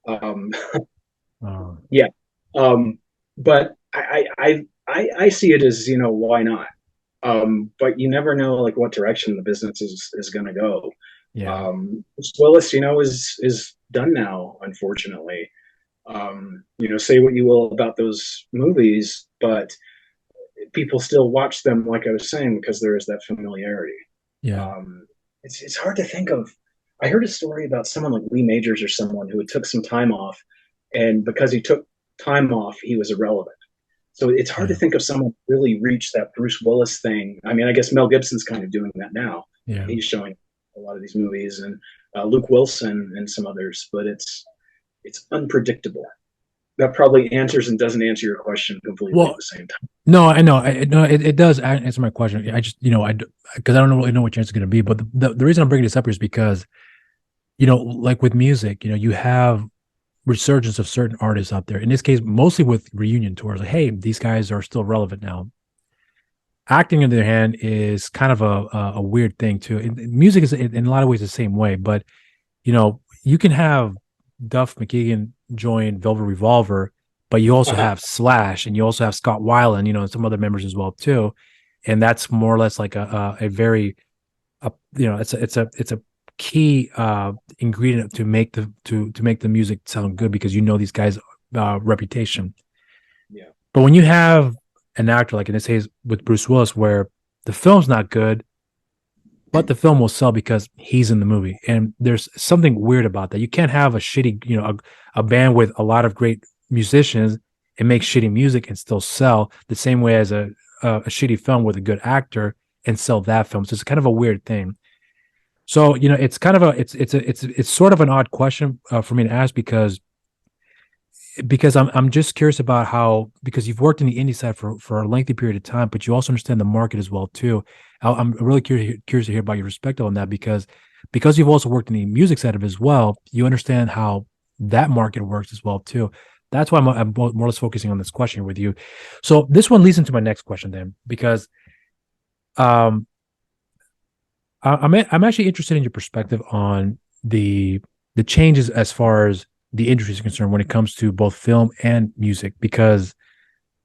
Um, Oh, yeah, but I see it as, why not? But you never know like what direction the business is going to go. yeah. Bruce Willis, is done now, unfortunately. Say what you will about those movies, but people still watch them, like I was saying, because there is that familiarity. Yeah. It's hard to think of. I heard a story about someone like Lee Majors or someone who had took some time off, and because he took time off, he was irrelevant. So it's hard to Yeah. think of someone who really reached that Bruce Willis thing. I mean, I guess Mel Gibson's kind of doing that now. Yeah. He's showing a lot of these movies, and Luke Wilson and some others, but it's unpredictable. That probably answers and doesn't answer your question completely at Well, the same time. no, I know. No, it does answer my question. I just, because I don't really know what your answer is going to be. But the reason I'm bringing this up is because, like with music, you have resurgence of certain artists out there. In this case, mostly with reunion tours. Like, hey, these guys are still relevant now. Acting, on the other hand, is kind of a weird thing too. Music is in a lot of ways the same way, but you can have Duff McKagan join Velvet Revolver, but you also have Slash, and you also have Scott Weiland, and some other members as well too, and that's more or less like a very, it's a key ingredient to make the music sound good because these guys' reputation. Yeah. But when you have an actor like in this case with Bruce Willis, where the film's not good, but the film will sell because he's in the movie, and there's something weird about that. You can't have a shitty, a band with a lot of great musicians and make shitty music and still sell the same way as a shitty film with a good actor and sell that film. So it's kind of a weird thing. So it's kind of it's sort of an odd question for me to ask because I'm just curious about how, because you've worked in the indie side for a lengthy period of time, but you also understand the market as well too. I'm really curious to hear about your perspective on that because you've also worked in the music side of it as well. You understand how that market works as well too. That's why I'm more or less focusing on this question with you. So this one leads into my next question then, because um I'm actually interested in your perspective on the changes as far as the industry is concerned when it comes to both film and music, because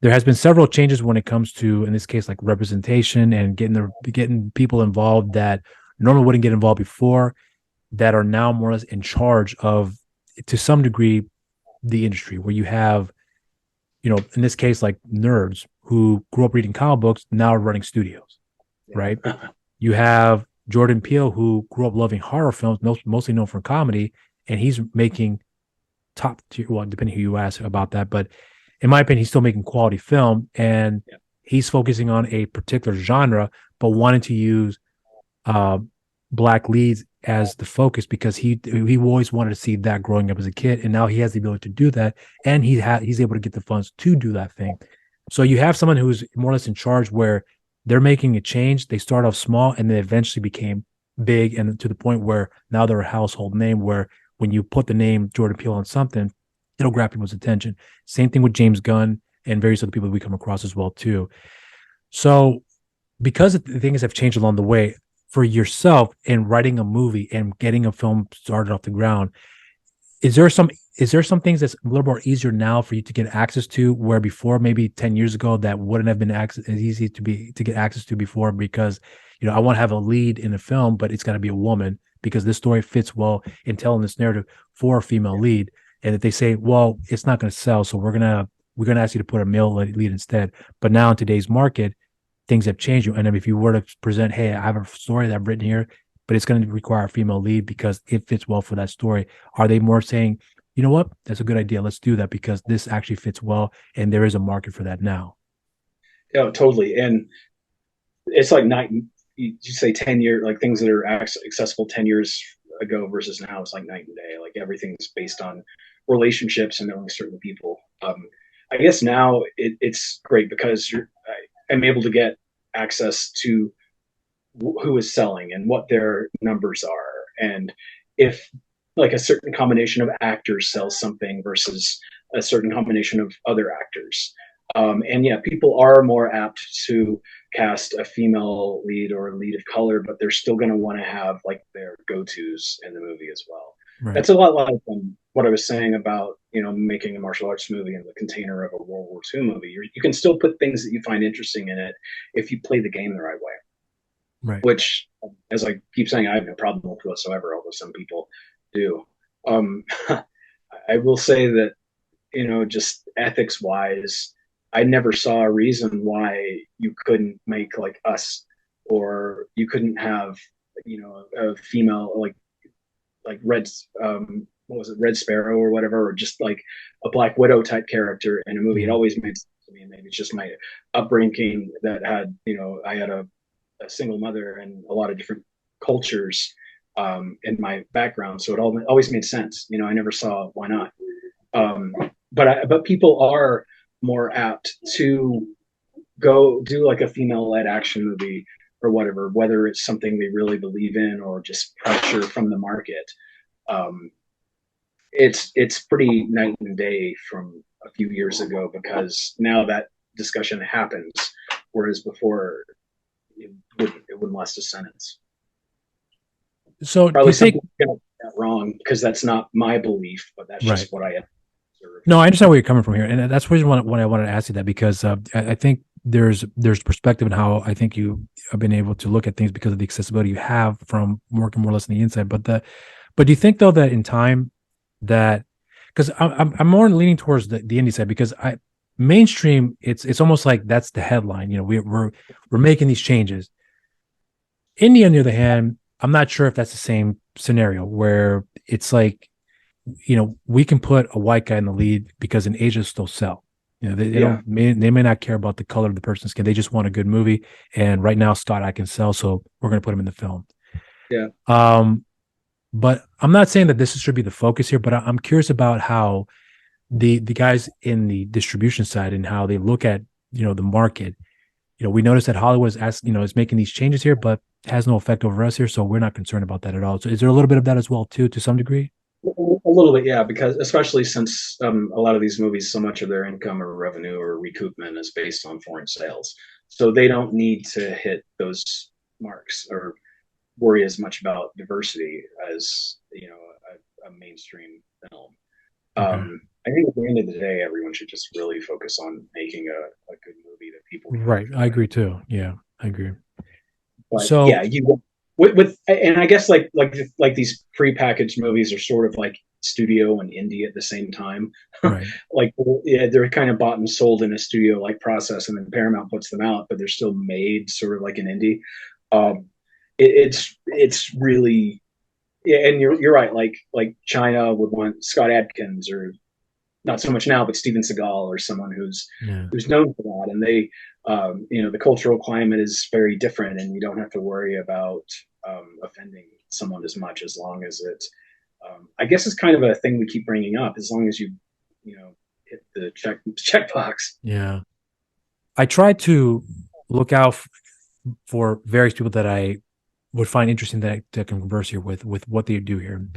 there has been several changes when it comes to, in this case, like representation and getting people involved that normally wouldn't get involved before, that are now more or less in charge of, to some degree, the industry, where you have, in this case, like nerds who grew up reading comic books now are running studios, right? You have Jordan Peele, who grew up loving horror films, mostly known for comedy, and he's making top tier, well, depending who you ask about that, but in my opinion, he's still making quality film, and he's focusing on a particular genre, but wanting to use black leads as the focus because he always wanted to see that growing up as a kid, and now he has the ability to do that, and he's able to get the funds to do that thing. So you have someone who's more or less in charge, where they're making a change. They start off small and then eventually became big, and to the point where now they're a household name, where when you put the name Jordan Peele on something, it'll grab people's attention. Same thing with James Gunn and various other people that we come across as well too. So because the things have changed along the way for yourself in writing a movie and getting a film started off the ground, is there some things that's a little more easier now for you to get access to, where before, maybe 10 years ago, that wouldn't have been as easy to get access to before? Because I want to have a lead in a film, but it's got to be a woman because this story fits well in telling this narrative for a female lead. And if they say, well, it's not going to sell, so we're gonna ask you to put a male lead instead. But now in today's market, things have changed. And if you were to present, hey, I have a story that I've written here, but it's going to require a female lead because it fits well for that story, are they more saying, you know what, that's a good idea, let's do that because this actually fits well and there is a market for that now? Yeah, totally. And it's like you say 10 years, like things that are accessible 10 years ago versus now, it's like night and day. Like everything's based on relationships and knowing certain people. I guess now it's great because I'm able to get access to who is selling and what their numbers are. And if like a certain combination of actors sells something versus a certain combination of other actors. And yeah, people are more apt to cast a female lead or a lead of color, but they're still going to want to have like their go-tos in the movie as well. Right. That's a lot like what I was saying about, making a martial arts movie in the container of a World War II movie. You can still put things that you find interesting in it if you play the game the right way. Right. Which, as I keep saying, I have no problem with whatsoever, although some people do. I will say that, just ethics wise, I never saw a reason why you couldn't make like Us, or you couldn't have, a female like Red, what was it, Red Sparrow or whatever, or just like a Black Widow type character in a movie. It always made sense to me. Maybe it's just my upbringing that had, I had a single mother and a lot of different cultures in my background, so it always made sense. I never saw why not. But people are more apt to go do like a female-led action movie or whatever, whether it's something they really believe in or just pressure from the market. It's pretty night and day from a few years ago, because now that discussion happens, whereas before it wouldn't last a sentence. So probably do you think that wrong, because that's not my belief, but that's just what I observed. No, I understand where you're coming from here, and that's the reason why I wanted to ask you that, because I think there's perspective in how I think you have been able to look at things because of the accessibility you have from working more or less on the inside. But do you think though that in time that, because I'm more leaning towards the indie side, because mainstream it's almost like that's the headline. We're making these changes. Indie, on the other hand, I'm not sure if that's the same scenario where it's like, we can put a white guy in the lead because in Asia still sell. They may not care about the color of the person's skin. They just want a good movie. And right now, Scott Adkins sells, so we're going to put him in the film. Yeah. But I'm not saying that this should be the focus here, but I'm curious about how the guys in the distribution side and how they look at, the market. We notice that Hollywood is making these changes here, but has no effect over us here. So we're not concerned about that at all. So is there a little bit of that as well, too, to some degree? A little bit, yeah, because especially since a lot of these movies, so much of their income or revenue or recoupment is based on foreign sales. So they don't need to hit those marks or worry as much about diversity as, a mainstream film. Okay. I think at the end of the day, everyone should just really focus on making a good movie that people can right. I agree too. Yeah, I agree. But so yeah, with and I guess like these prepackaged movies are sort of like studio and indie at the same time. Right. Like they're kind of bought and sold in a studio like process, and then Paramount puts them out, but they're still made sort of like an indie. It's really, yeah, and you're right. Like China would want Scott Adkins, or not so much now, but Steven Seagal, or someone who's known for that. And they, the cultural climate is very different, and you don't have to worry about offending someone as much, as long as it's, I guess it's kind of a thing we keep bringing up, as long as you hit the checkbox. Yeah. I try to look out for various people that I would find interesting that I can converse here with what they do here.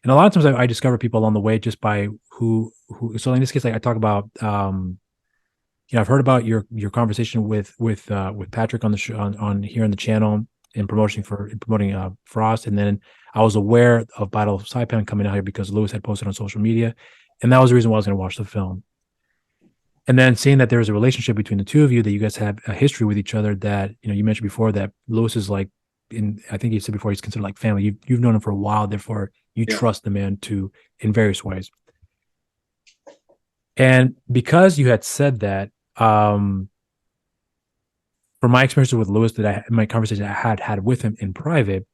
And a lot of times I discover people along the way just by who. So in this case, like I talk about, I've heard about your conversation with Patrick on the show, on here on the channel in promoting Frost, and then I was aware of Battle of Saipan coming out here because Lewis had posted on social media, and that was the reason why I was going to watch the film. And then seeing that there was a relationship between the two of you, that you guys have a history with each other, that you mentioned before that Lewis is like, I think you said before, he's considered like family. You've known him for a while, therefore you trust the man in various ways. And because you had said that, from my experience with Lewis, my conversation I had with him in private,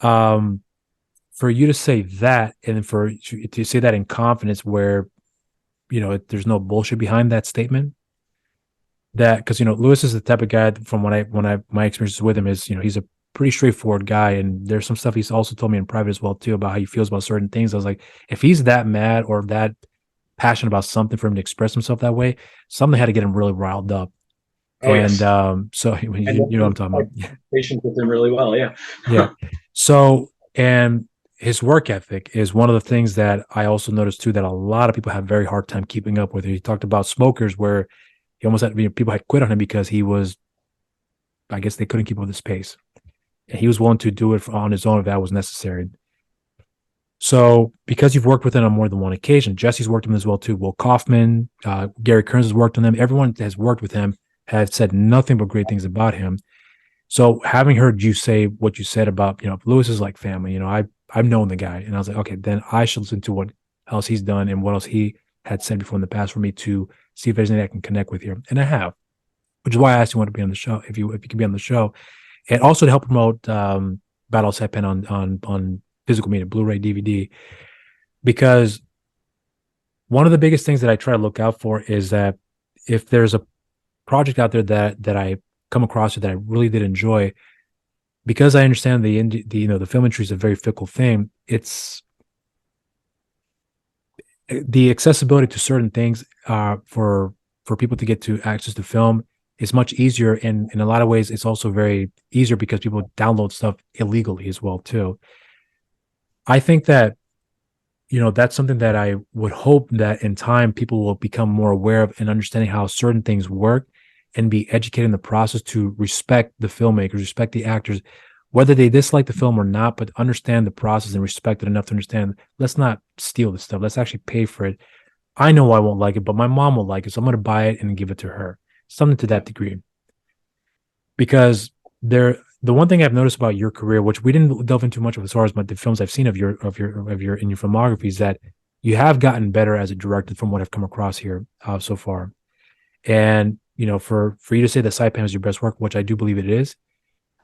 for you to say that, and for to say that in confidence, where there's no bullshit behind that statement. That because Lewis is the type of guy, from my experiences with him, is he's a pretty straightforward guy, and there's some stuff he's also told me in private as well too about how he feels about certain things. I was like, if he's that mad or that passionate about something for him to express himself that way, something had to get him really riled up. So you know what I'm talking about. Patient with him really well, yeah. Yeah. So, and his work ethic is one of the things that I also noticed too, that a lot of people have very hard time keeping up with. He talked about smokers where he almost had, people had quit on him because he was, I guess they couldn't keep up with his pace. And he was willing to do it on his own if that was necessary. So because you've worked with him on more than one occasion, Jesse's worked with him as well too. Will Kaufman, Gary Kearns has worked on him. Everyone that has worked with him has said nothing but great things about him. So having heard you say what you said about, Lewis is like family, I've known the guy, and I was like, okay, then I should listen to what else he's done and what else he had said before in the past for me to see if there's anything I can connect with here. And I have, which is why I asked you want to be on the show, if you can be on the show, and also to help promote Battle Saipan on physical media, Blu-ray, DVD, because one of the biggest things that I try to look out for is that if there's a project out there that I come across that I really did enjoy, because I understand the film industry is a very fickle thing. It's the accessibility to certain things for people to get to access to film is much easier, and in a lot of ways it's also very easier because people download stuff illegally as well too. I think that that's something that I would hope that in time people will become more aware of and understanding how certain things work and be educated in the process to respect the filmmakers, respect the actors, whether they dislike the film or not, but understand the process and respect it enough to understand, let's not steal this stuff. Let's actually pay for it. I know I won't like it, but my mom will like it, so I'm going to buy it and give it to her. Something to that degree. Because the one thing I've noticed about your career, which we didn't delve into much of as far as the films I've seen of your in your filmography, is that you have gotten better as a director from what I've come across here so far. And for you to say that Saipan is your best work, which I do believe it is,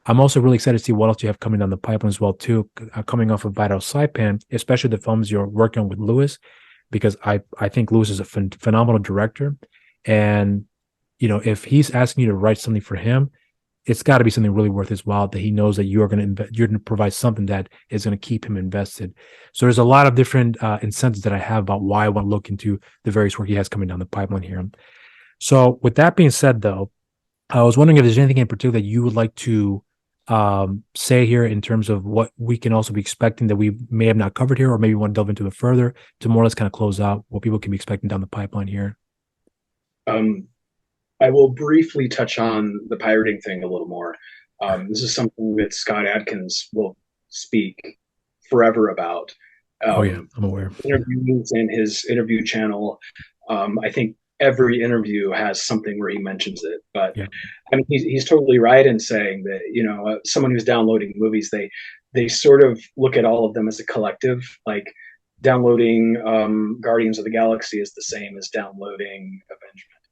I'm also really excited to see what else you have coming down the pipeline as well too, coming off of Battle Saipan, especially the films you're working on with Lewis, because I think Lewis is a phenomenal director, and if he's asking you to write something for him, it's got to be something really worth his while, that he knows that you're going to provide something that is going to keep him invested. So there's a lot of different incentives that I have about why I want to look into the various work he has coming down the pipeline here. So with that being said, though, I was wondering if there's anything in particular that you would like to say here in terms of what we can also be expecting that we may have not covered here, or maybe want to delve into it further to more or less kind of close out what people can be expecting down the pipeline here. I will briefly touch on the pirating thing a little more. This is something that Scott Adkins will speak forever about. Oh yeah, I'm aware. Interviews in his interview channel. I think every interview has something where he mentions it. But yeah. I mean, he's totally right in saying that someone who's downloading movies, they sort of look at all of them as a collective. Like downloading Guardians of the Galaxy is the same as downloading Avengement.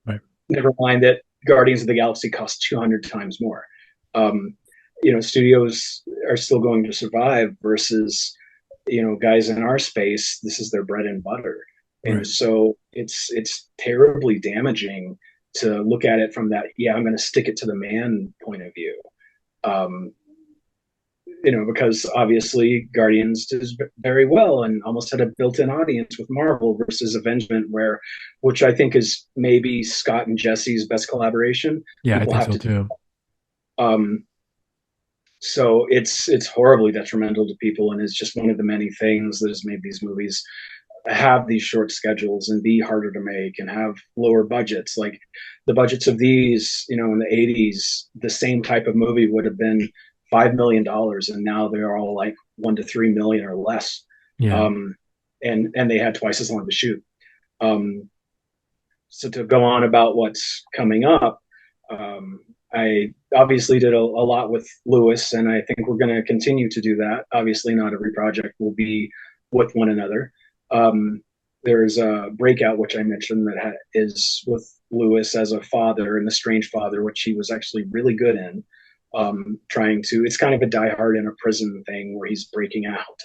Right. Never mind that Guardians of the Galaxy costs 200 times more. Studios are still going to survive versus, guys in our space, this is their bread and butter. And right. So it's terribly damaging to look at it from that, I'm going to stick it to the man point of view. Because obviously Guardians does very well and almost had a built-in audience with Marvel versus Avengement, which I think is maybe Scott and Jesse's best collaboration. Yeah, people I think so too. So it's horribly detrimental to people, and it's just one of the many things that has made these movies have these short schedules and be harder to make and have lower budgets. Like the budgets of these, in the 80s, the same type of movie would have been $5 million, and now they're all like 1 to 3 million or less. Yeah. And they had twice as long to shoot. So to go on about what's coming up, I obviously did a lot with Lewis, and I think we're going to continue to do that. Obviously, not every project will be with one another. There's a Breakout, which I mentioned, that is with Lewis as a father and a strange father, which he was actually really good in. It's kind of a Die Hard in a prison thing where he's breaking out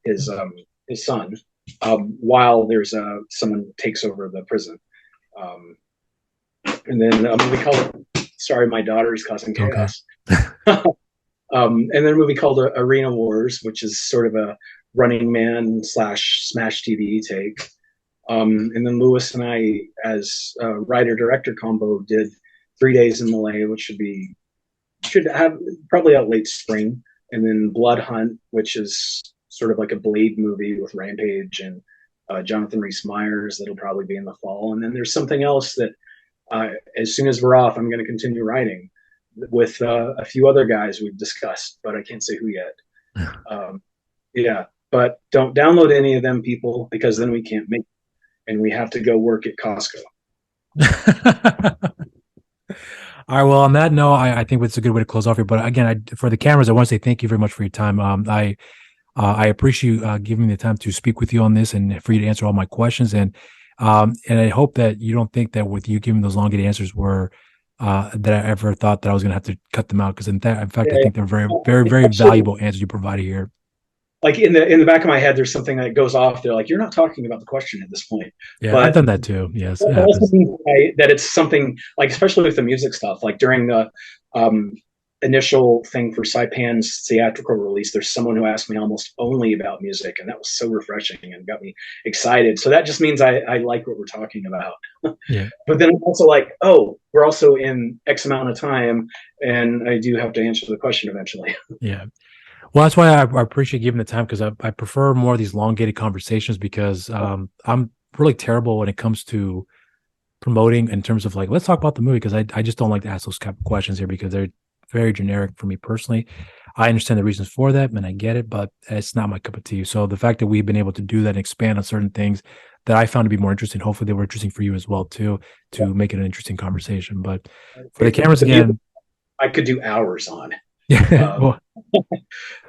his son while there's someone takes over the prison. And then a movie called Sorry, My Daughter is Causing Chaos. Okay. And then a movie called Arena Wars, which is sort of a Running Man / Smash TV take. And then Lewis and I, as a writer-director combo, did 3 Days in Malay, which should have probably out late spring. and then Blood Hunt, which is sort of like a Blade movie with Rampage and Jonathan Rhys Meyers. That'll probably be in the fall. And then there's something else that as soon as we're off, I'm going to continue writing with a few other guys we've discussed, but I can't say who yet. Yeah, but don't download any of them, people, because then we can't make it, and we have to go work at Costco. All right. Well, on that note, I think it's a good way to close off here. But again, for the cameras, I want to say thank you very much for your time. I appreciate you giving me the time to speak with you on this and for you to answer all my questions. And I hope that you don't think that with you giving those elongated answers were that I ever thought that I was going to have to cut them out. Because in fact, I think they're very, very, very valuable answers you provided here. Like in the back of my head, there's something that goes off there. Like, you're not talking about the question at this point. Yeah, but I've done that too. Yes, that also means that it's something like, especially with the music stuff. Like during the initial thing for Saipan's theatrical release, there's someone who asked me almost only about music, and that was so refreshing and got me excited. So that just means I like what we're talking about. Yeah. But then I'm also like, oh, we're also in X amount of time, and I do have to answer the question eventually. Yeah. Well, that's why I appreciate giving the time, because I prefer more of these elongated conversations, because I'm really terrible when it comes to promoting in terms of like, let's talk about the movie, because I just don't like to ask those type of questions here, because they're very generic for me personally. I understand the reasons for that, and I get it, but it's not my cup of tea. So the fact that we've been able to do that and expand on certain things that I found to be more interesting, hopefully they were interesting for you as well too, to make it an interesting conversation. But for the cameras again, I could do hours on. Well,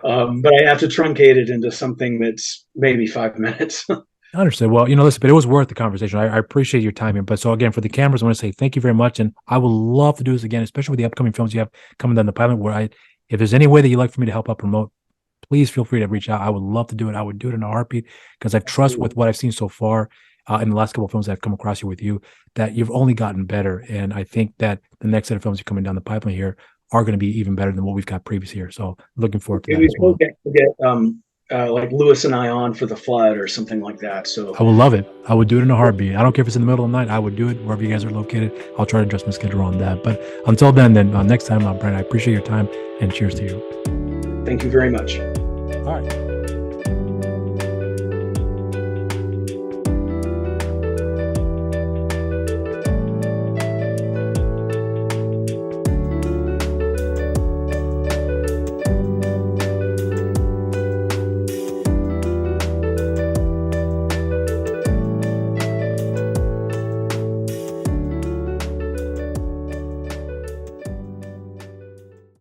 but I have to truncate it into something that's maybe 5 minutes. I understand. Well, listen, but it was worth the conversation. I appreciate your time here. But so again, for the cameras, I want to say thank you very much. And I would love to do this again, especially with the upcoming films you have coming down the pipeline, where if there's any way that you'd like for me to help out promote, please feel free to reach out. I would love to do it. I would do it in a heartbeat, because I trust with what I've seen so far in the last couple of films that I've come across here with you, that you've only gotten better. And I think that the next set of films you're coming down the pipeline here are going to be even better than what we've got previous here. So looking forward to that as well. Get like Lewis and I on for The Flood or something like that. So I would love it. I would do it in a heartbeat. I don't care if it's in the middle of the night. I would do it wherever you guys are located. I'll try to adjust my schedule on that. But until then, next time, Brent, I appreciate your time, and cheers to you. Thank you very much. All right.